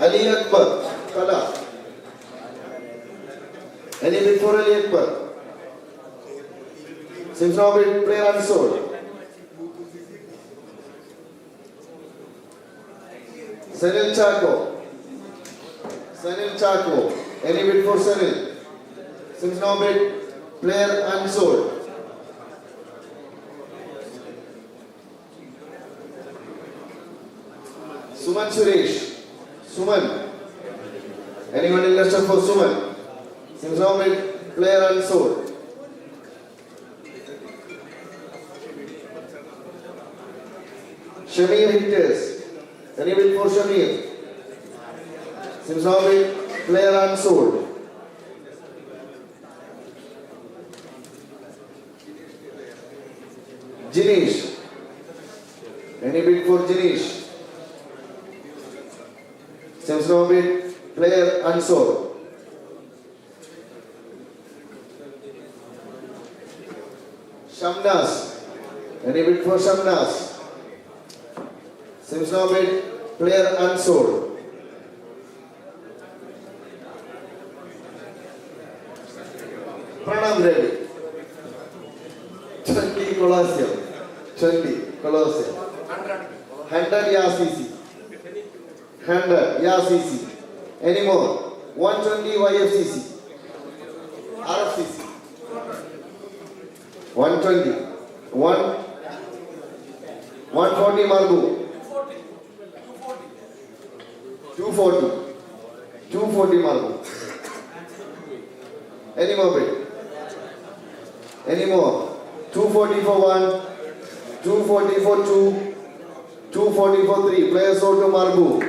Speaker 1: Ali Akbar, Kala. Any bid for Ali Akbar? Since now bid, player unsold. Sanil Chaco. Sanil Chaco. Any bid for Sanil? Since now bid, player unsold. Suman Suresh. Suman. Anyone interested for Suman? Since now bid, player unsold. Shamir Hitters. Any bid for Shamir? Since now bid, player unsold. Jinesh. Any bid for Jinesh? Since now bid, player unsold. Shamnas. Any bid for Shamnas? Since now bid, player unsold. Pranam Reddy. 20 Colosseum. 20 Colosseum. 100 Yasisi. 100 Yasisi. Any more? 120 YFCC. RFCC. 120. 140 Margu. 240. 240 Margu. Any more bid? Any more? 240 for 1. 240 for 2. 240 for 3. Players sold to Margu.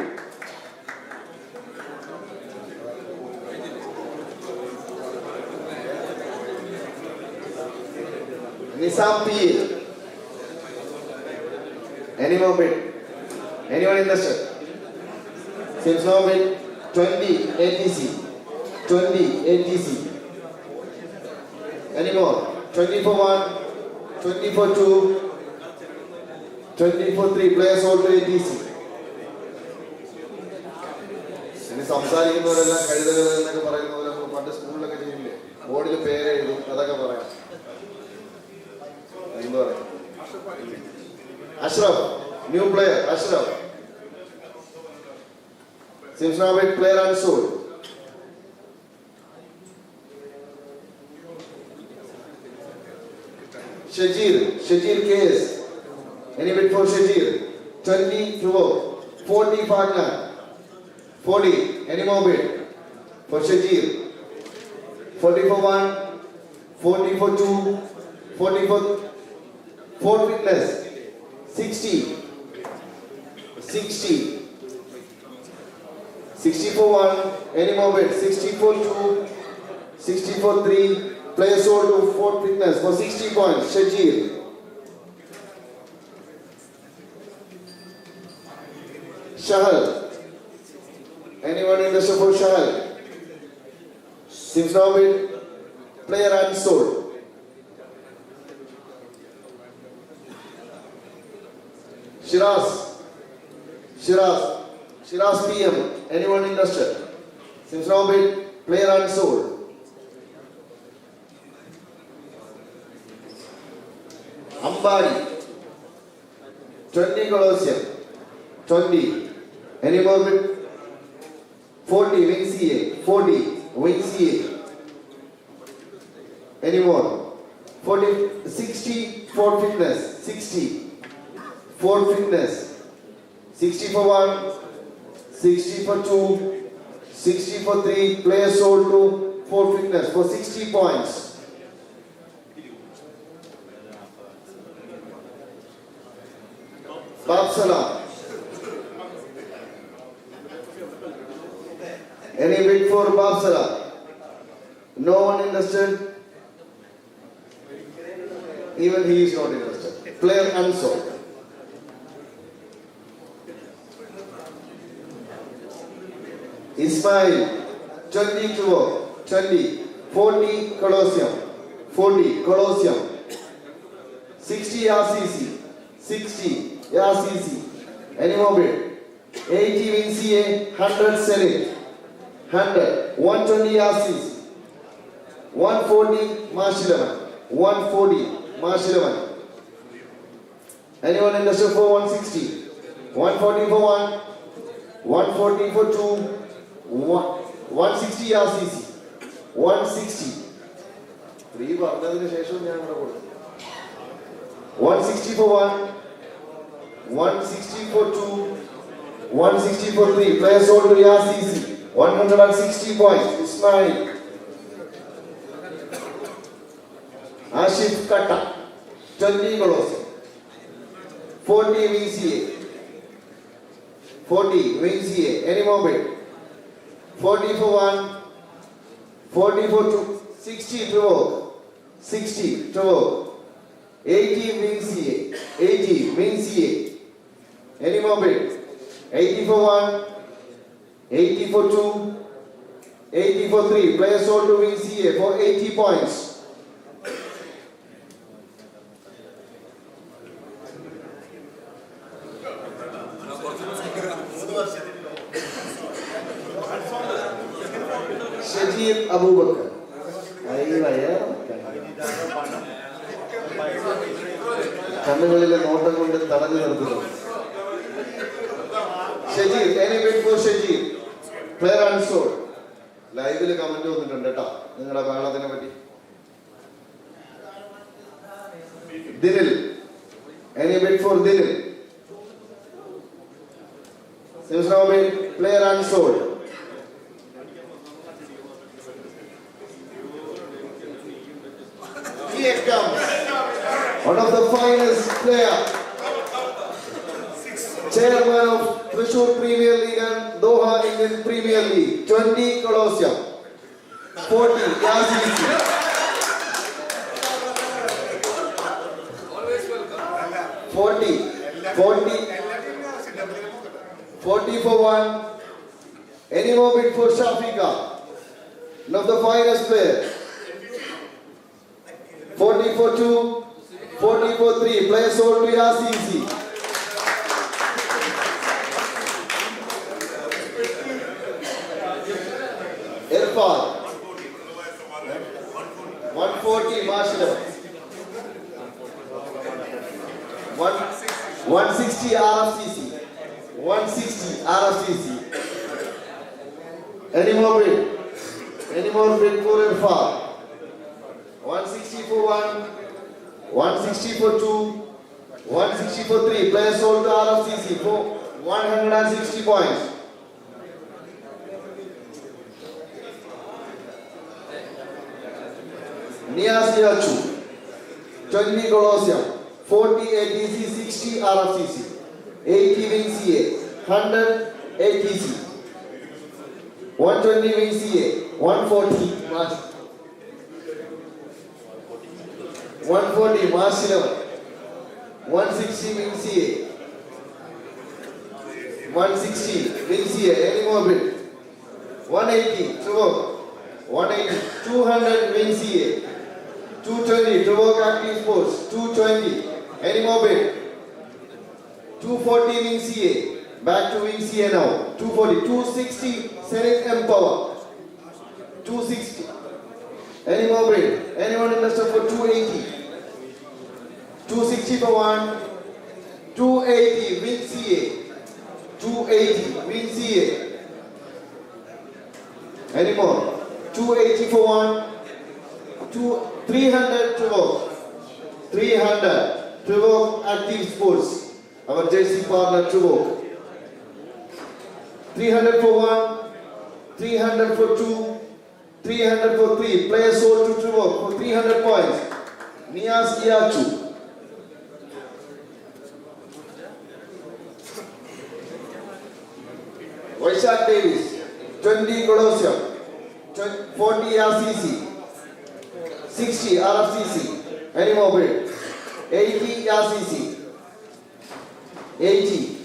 Speaker 1: Nisam P. Any more bid? Anyone interested? Since now bid, 20 ATC. 20 ATC. Any more? 20 for 1. 20 for 2. 20 for 3. Players sold to ATC. ഇനി സംസാരിക്കുന്നവരെല്ലാം കഴുതകൾ എന്നൊക്കെ പറയുന്ന പോലെ നമ്മൾ പണ്ട് സ്കൂളിലൊക്കെ ചെയ്യില്ലേ, ബോർഡിൽ പേര് എഴുതും, അതൊക്കെ പറയാം. എന്താ പറയാ? Ashraf, new player, Ashraf. Seems now bid, player unsold. Shajir KS. Any bid for Shajir? 20 Fluo, 40 Fagnan. 40. Any more bid for Shajir? 40 for 1, 40 for 2, 40 for 4 fitness. 60. 60. 60 for 1. Any more bid? 60 for 2, 60 for 3. Player sold to 4 fitness for 60 points. Shajir. Shahal. Anyone interested for Shahal? Seems now bid, player unsold. Shiraz PM. Anyone interested? Seems now bid, player unsold. Ambari. 20 Colosseum. 20. Any more bid? 40 wing CA. 40 wing CA. Any more? 40, 60 for fitness. 60 for fitness. 60 for 1, 60 for 2, 60 for 3. Players sold to 4 fitness for 60 points. Babsala. Any bid for Babsala? No one interested? Even he is not interested. Player unsold. Ismail, 20 to 20, 40 Colosseum, 40 Colosseum, 60 RCC, 60 RCC, any more bid? 80 VCA, 100 Senate, 100, 120 RCC, 140 March 11, 140 March 11. Anyone interested for 160? 140 for 1, 140 for 2, 160 RCC, 160. 3 160 for 1, 160 for 2, 160 for 3. Players sold to RCC, 160 points. Ismail. Ashif Kata, 20 Colosseum, 40 VCA, 40 VCA. Any more bid? 40 for 1, 40 for 2, 60 to work, 60 to work, 80 VCA, 80 VCA. Any more bid? 80 for 1, 80 for 2, 80 for 3. Players sold to VCA for 80 points. Shajib Abu Bakr. കണ്ണുകളിലെ നോട്ടം കൊണ്ട് തടഞ്ഞു നിർത്തുന്നു. Shajeer, any bid for Shajeer? Player unsold. ലൈവില് comment വന്നിട്ടുണ്ട് കേട്ടോ നിങ്ങളുടെ മേളത്തിനെ പറ്റി. Dinil, any bid for Dinil? Player unsold. Here comes one of the finest player, chairman of Thrissur Premier League and Doha Indian Premier League, 20 Colosseum, 40 RCC. Always welcome. 40 for 1. Any more bid for Shafiqa, one of the finest players. 40 for 2, 40 for 3. Players sold to RCC. Irfan, 140 March 11. 160 RFCC. 160 RFCC. Any more bid? Any more bid for Irfan? 160 for 1, 160 for 2, 160 for 3. Players sold to RFCC for 160 points. Niasiachu, 20 Colosseum, 40 ATC, 60 RFCC, 80 VCA, 100 ATC, 120 VCA, 140 March 11, 160 VCA, 160 VCA. Any more bid? 180 to work, 180, 200 VCA, 220 to work arejesports, 220. Any more bid? 240 VCA, back to VCA now, 240, 260 Senate Empower, 260. Any more bid? Anyone interested for 280? 260 for 1, 280 VCA, 280 VCA. Any more? 280 for 1, 300 to work, 300 to work arejesports, our JC partner to work. 300 for 1, 300 for 2, 300 for 3. Players sold to Trevor for 300 points. Nias Iachu. Vaishak Davis, 20 Colosseum, 40 RCC, 60 RFCC. Any more bid? 80 RCC, 80.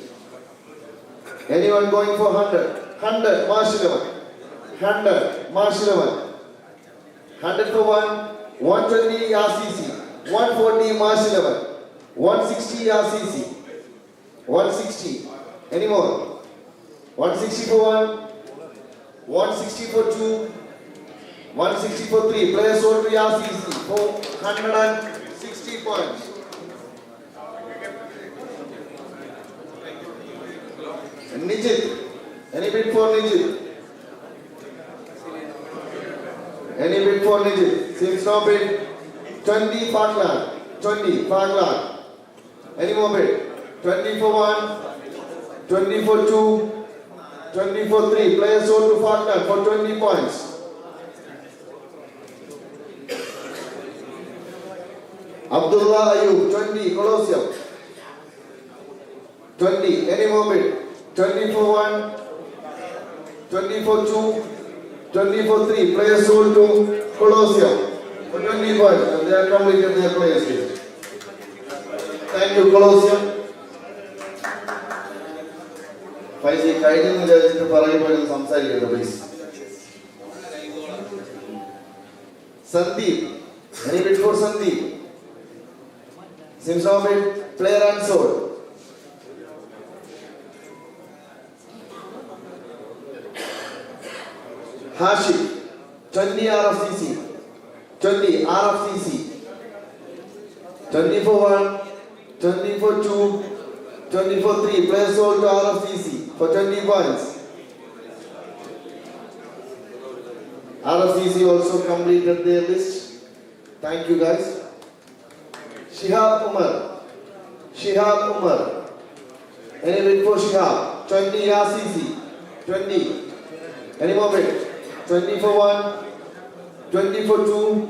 Speaker 1: Anyone going for 100? 100 March 11. 100 March 11. 100 for 120 RCC, 140 March 11, 160 RCC, 160. Any more? 160 for 1, 160 for 2, 160 for 3. Players sold to RCC for 160 points. Nijit. Any bid for Nijit? Any bid for Nijit? Seems no bid. 20 Parkland. 20 Parkland. Any more bid? 20 for 1, 20 for 2, 20 for 3. Players sold to Parkland for 20 points. Abdullah Ayub, 20 Colosseum. 20. Any more bid? 20 for 1, 20 for 2, 20 for 3. Players sold to Colosseum for 20 points. And they are completed their players list. Thank you, Colosseum. Faisal, kindly judge the parayapadu samsarikattu, please. Sandeep. Any bid for Sandeep? Seems no bid. Player unsold. Hashim, 20 RFCC, 20 RFCC, 20 for 1, 20 for 2, 20 for 3. Players sold to RFCC for 20 points. RFCC also completed their list. Thank you guys. Shihab Umar, Shihab Umar. Any bid for Shihab? 20 RCC, 20. Any more bid? 20 for 1, 20 for 2,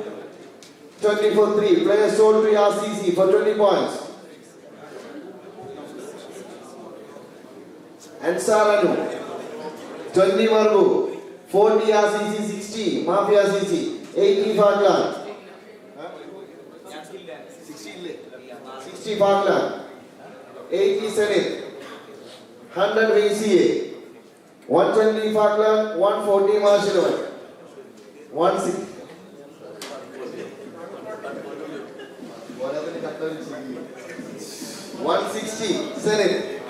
Speaker 1: 20 for 3. Players sold to RCC for 20 points. Ansar Anu, 20 Marbu, 40 RCC, 60 Mafia CC, 80 Parkland. 60 Parkland, 80 Senate, 100 VCA. 120 Parkland, 140 March 11, 160. 160 Senate.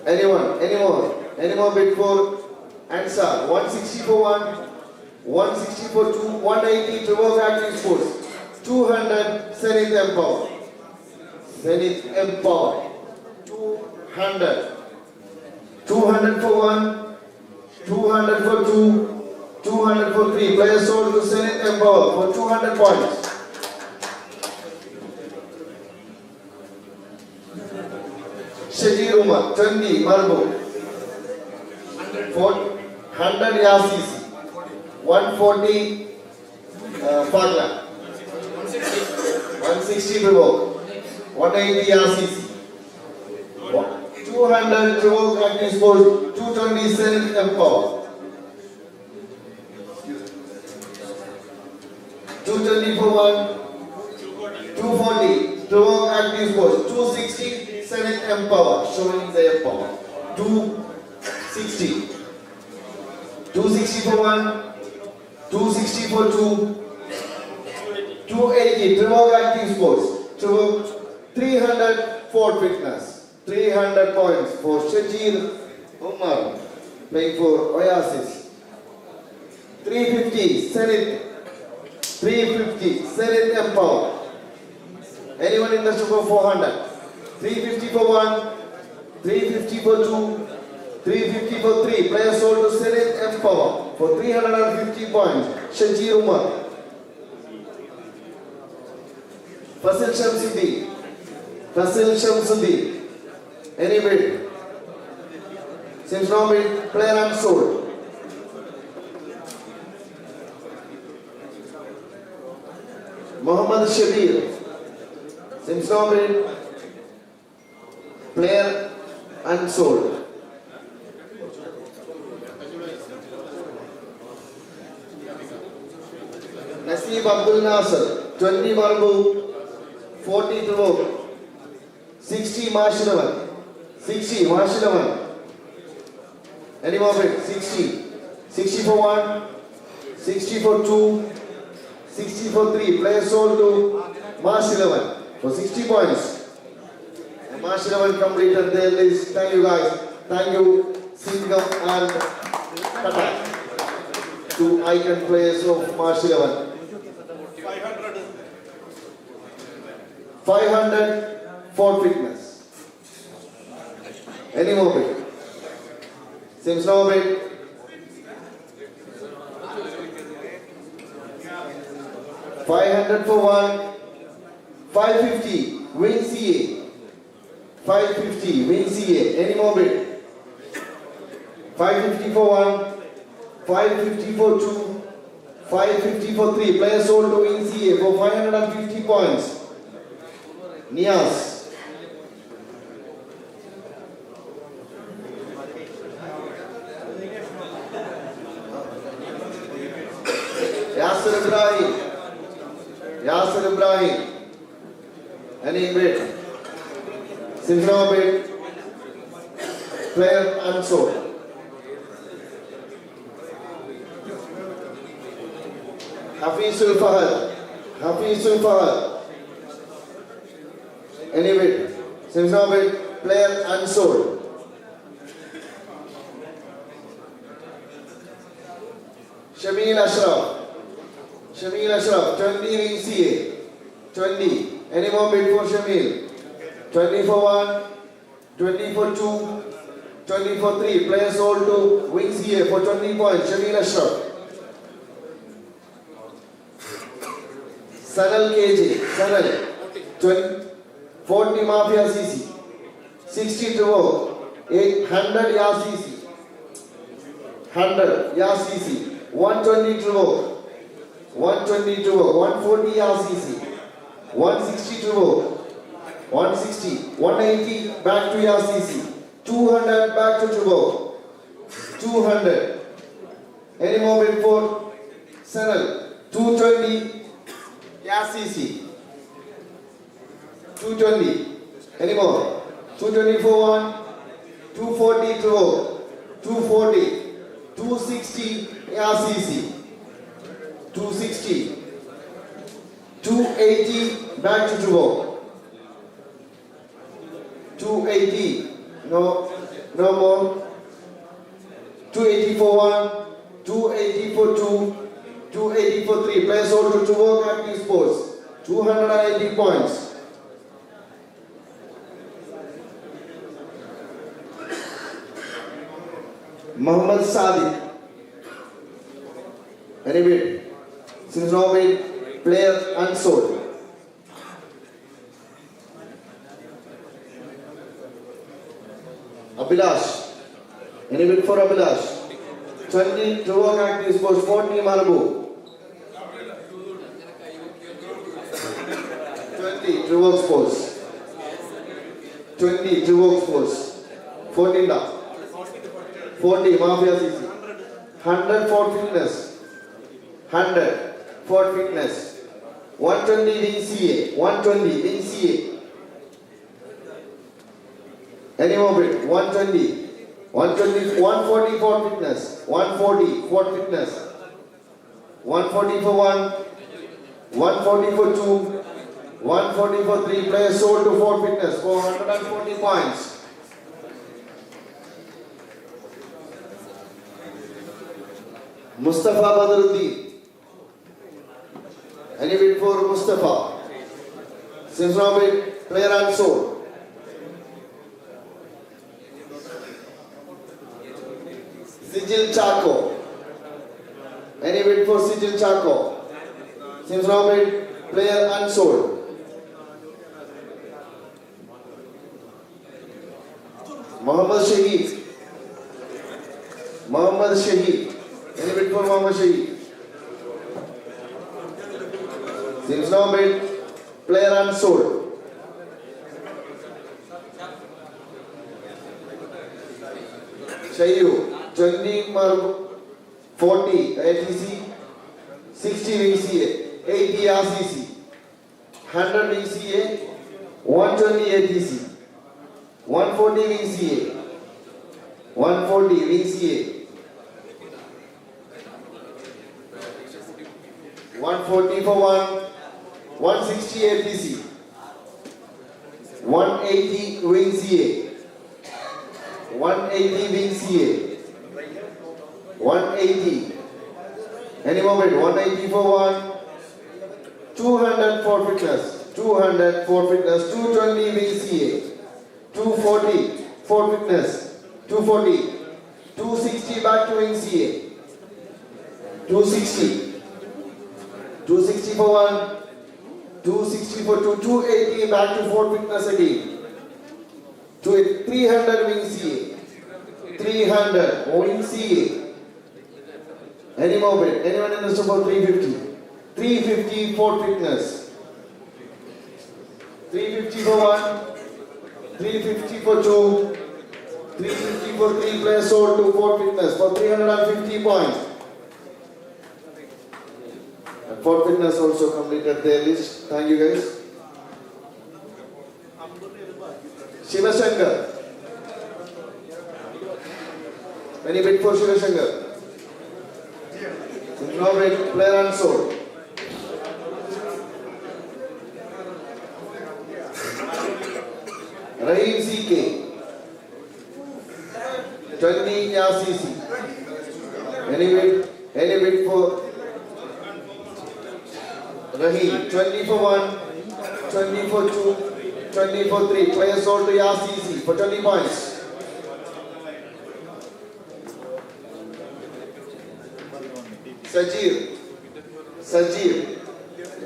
Speaker 1: Anyone? Any more bid for Ansar? 160 for 1, 160 for 2, 180 Trevor arejesports, 200 Senate Empower. Senate Empower. 200. 200 for 1, 200 for 2, 200 for 3. Players sold to Senate Empower for 200 points. Shajir Umar, 20 Marbo, 100 RCC, 140 Parkland, 160 Revoke, 180 RCC. 200 Trevor arejesports, 220 Senate Empower. 220 for 1, 240 Trevor arejesports, 260 Senate Empower, showing their power. 260. 260 for 1, 260 for 2, 280 Trevor arejesports, 300 Ford Fitness. 300 points for Shajir Umar, playing for Oasis. 350 Senate, 350 Senate Empower. Anyone interested for 400? 350 for 1, 350 for 2, 350 for 3. Players sold to Senate Empower for 350 points. Shajir Umar. Fasil Shamsuddin. Fasil Shamsuddin. Any bid? Seems no bid. Player unsold. Muhammad Shabir. Seems no bid. Player unsold. Naseeb Abdul Nasser, 20 Marbu, 40 Trevor, 60 Marshilavan, 60 Marshilavan. Any more bid? 60. 60 for 1, 60 for 2, 60 for 3. Player sold to Marshilavan for 60 points. And Marshilavan completed their list. Thank you guys. Thank you, Singham and Qatar, two icon players of Marshilavan. 500 for fitness. Any more bid? Seems no bid. 500 for 1. 550 win CA. 550 win CA. Any more bid? 550 for 1. 550 for 2. 550 for 3. Player sold to win CA for 550 points. Nias. Yasser Ibrahim. Yasser Ibrahim. Any bid? Since no bid. Player unsold. Hafizul Fahad. Hafizul Fahad. Any bid? Since no bid, player unsold. Shamil Ashraf. Shamil Ashraf, 20 win CA. 20. Any more bid for Shamil? 20 for 1, 20 for 2, 20 for 3. Player sold to win CA for 20 points. Shamil Ashraf. Sanal KJ. Sanal. 40 Mafia CC. 60 Trevor. 800 Ya CC. 100 Ya CC. 120 Trevor. 120 Trevor. 140 Ya CC. 160 Trevor. 160. 180 back to Ya CC. 200 back to Trevor. 200. Any more bid for Sanal? 220 Ya CC. 220. Any more? 220 for 1. 240 Trevor. 240. 260 RCC. 260. 280 back to Trevor. 280. No more. 280 for 1. 280 for 2. 280 for 3. Players sold to Trevor Active Sports. 280 points. Muhammad Sadiq. Any bid? Since no bid, player unsold. Abhilash. Any bid for Abhilash? 20 Trevor Active Sports, 40 Marbu. 20 Trevor Sports. 20 Trevor Sports. 14 down. 40 Mafia CC. 100 for fitness. 100 for fitness. 120 DCA. 120 DCA. Any more bid? 120. 120. 140 for fitness. 140 for fitness. 140 for 1. 140 for 2. 140 for 3. Players sold to for fitness for 140 points. Mustafa Badruddin. Any bid for Mustafa? Since no bid, player unsold. Sijil Chaco. Any bid for Sijil Chaco? Since no bid, player unsold. Muhammad Shaheed. Muhammad Shaheed. Any bid for Muhammad Shaheed? Seems no bid, player unsold. Shayu, 20 40 ATC, 60 VCA, 80 RCC, 100 VCA, 120 ATC, 140 VCA, 140 VCA, 140 for 160 ATC, 180 VCA, 180 VCA, 180. Any moment, 180 for 200 for fitness, 200 for fitness, 220 VCA, 240 for fitness, 240, 260 back to VCA, 260, 260 for 260 for 280 back to for fitness again, 300 VCA, 300 VCA. Any moment, anyone in the for 350, 350 for fitness, 350 for 350 for 2, 350 for 3 players sold to for fitness for 350 points. And for fitness also completed their list. Thank you guys. Shiva Shankar. Any bid for Shiva Shankar? No bid, player unsold. Rahim CK. 20 RCC. Any bid for Rahim. 20 for 1, 20 for 2, 20 for 3. Players sold to RCC for 20 points. Sajir.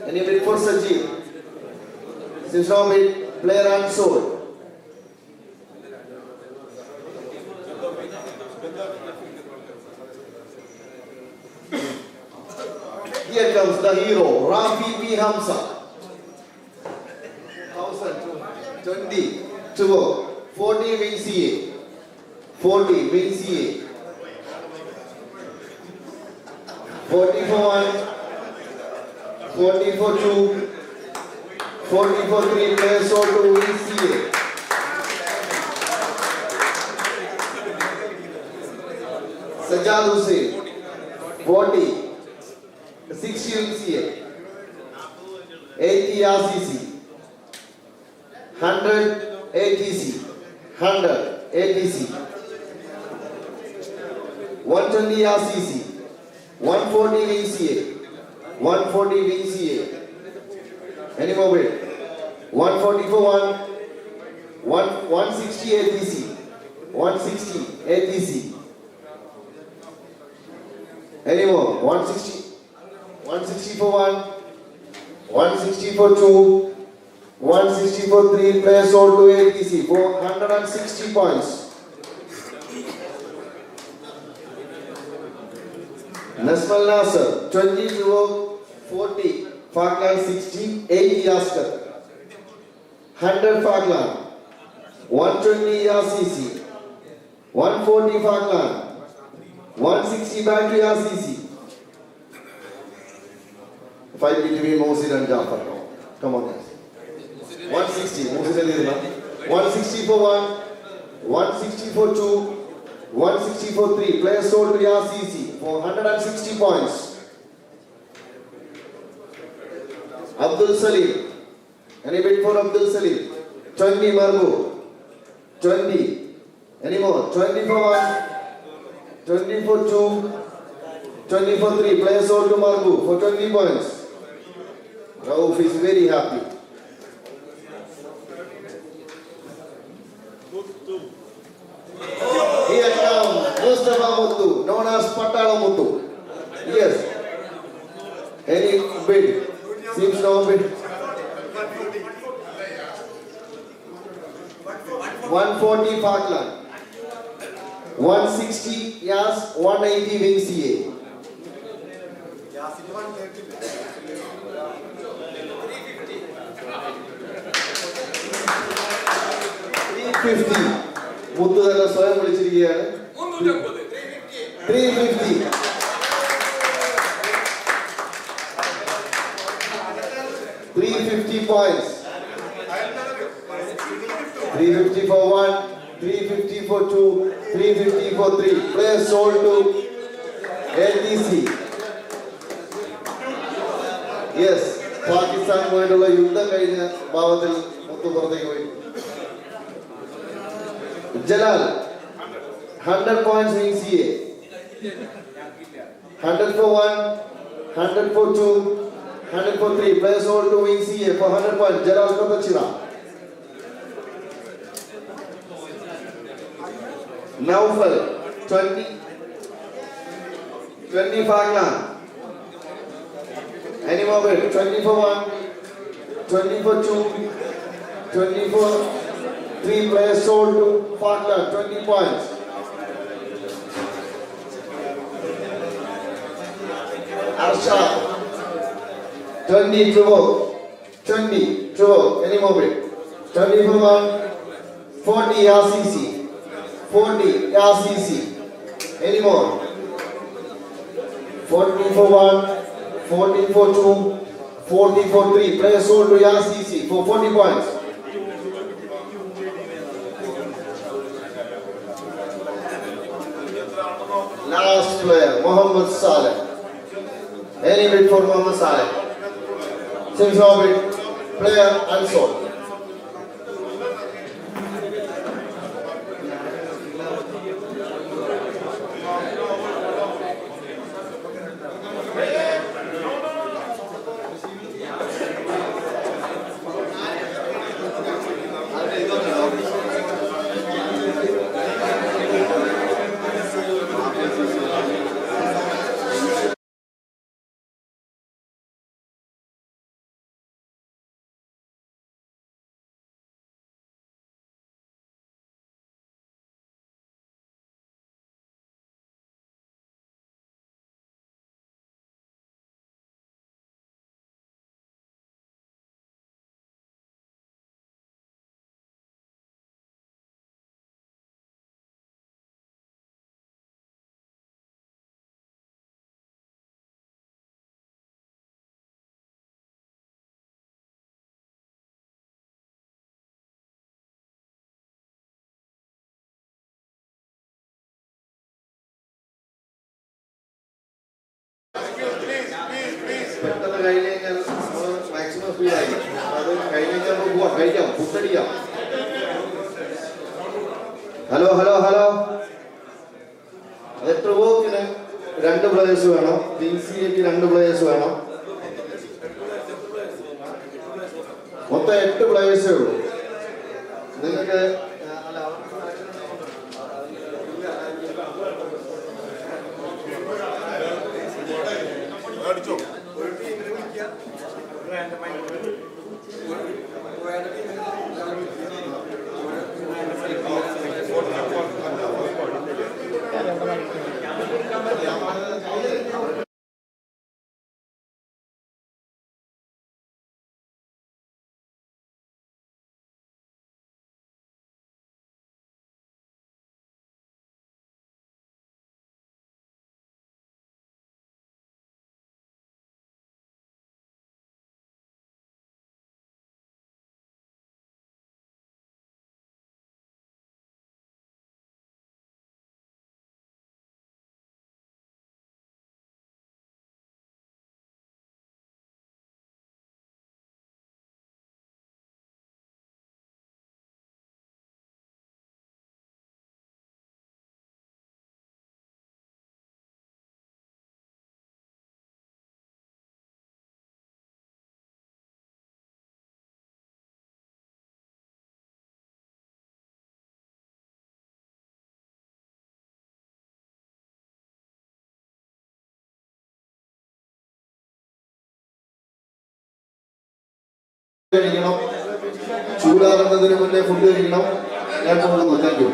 Speaker 1: Any bid for Sajir? Since now bid, player unsold. Here comes the hero, Rafi P. Hamza. 20, 40 VCA, 40 VCA, 40 for 1, 40 for 2, 40 for 3, players sold to VCA. Sajjad Hussain, 40, 60 VCA, 80 RCC, 100 ATC, 100 ATC, 120 RCC, 140 VCA, 140 VCA. Any more bid? 140 for 160 ATC, 160 ATC. Any more? 160 for 160 for 2, 160 for 3, players sold to ATC for 160 points. Nasmal Nasser, 20 40, Falkland 60, 80 Oscar, 100 Falkland, 120 RCC, 140 Falkland, 160 back to RCC. Fight between Mosin and Jafar. Come on guys. 160, Mosin 160 for 160 for 2, 160 for 3, players sold to RCC for 160 points. Abdul Salim. Any bid for Abdul Salim? 20 Marbu. 20. Any more? 20 for 20 for 2, 20 for 3, players sold to Marbu for 20 points. Rauf is very happy. Here comes Mustafa Muttu, known as Patala Muttu. Yes. Any bid? Seems no bid. 140 Falkland. 160 Yas, 180 VCA. 350. Muttu thala swayam viളിച്ചിരിക്കുകയാണ്. 350. 350 points. 350 for 1, 350 for 2, 350 for 3. Players sold to LDC. Yes, Pakistan പോയിട്ടുള്ള യുദ്ധം കഴിഞ്ഞ ഭാവത്തിൽ മുത്തുപുറത്തേക്ക് പോയി. Jalal, 100 points in CA. 100 for 1, 100 for 2, 100 for 3. Players sold to win CA for 100 points. Jalal Katachira. Naufal, 20 Falkland. Any more bid? 20 for 1, 20 for 2, 20 for 3. Players sold to Falkland, 20 points. Arsha, 20 Trevor, 20 Trevor. Any more bid? 20 for 1, 40 RCC. 40 RCC. Any more? 40 for 1, 40 for 2, 40 for 3. Players sold to RCC for 40 points. Last player, Mohammed Saleh. Any bid for Mohammed Saleh? Since no bid, player unsold. പെട്ടെന്ന് കഴിഞ്ഞ് കഴിഞ്ഞാൽ maximum free ആയി. അത് കഴിഞ്ഞ് കഴിഞ്ഞാൽ നമുക്ക് പോവാം, കഴിക്കാം, ഫുഡടിക്കാം. ഹലോ ഹലോ ഹലോ, എത്ര വോക്കിന് 2 പ്ലേയേഴ്സ് വേണം, പിൻസിക്ക് 2 പ്ലേയേഴ്സ് വേണം. മൊത്തം 8 പ്ലേയേഴ്സേ ഉള്ളൂ. നിങ്ങൾക്ക്
Speaker 4: അടിച്ചോ.
Speaker 1: കഴിക്കണം, ചൂടാറുന്നതിന് മുന്നേ ഫുഡ് കഴിക്കണം. ഞാൻ പോകുന്നു. Thank you.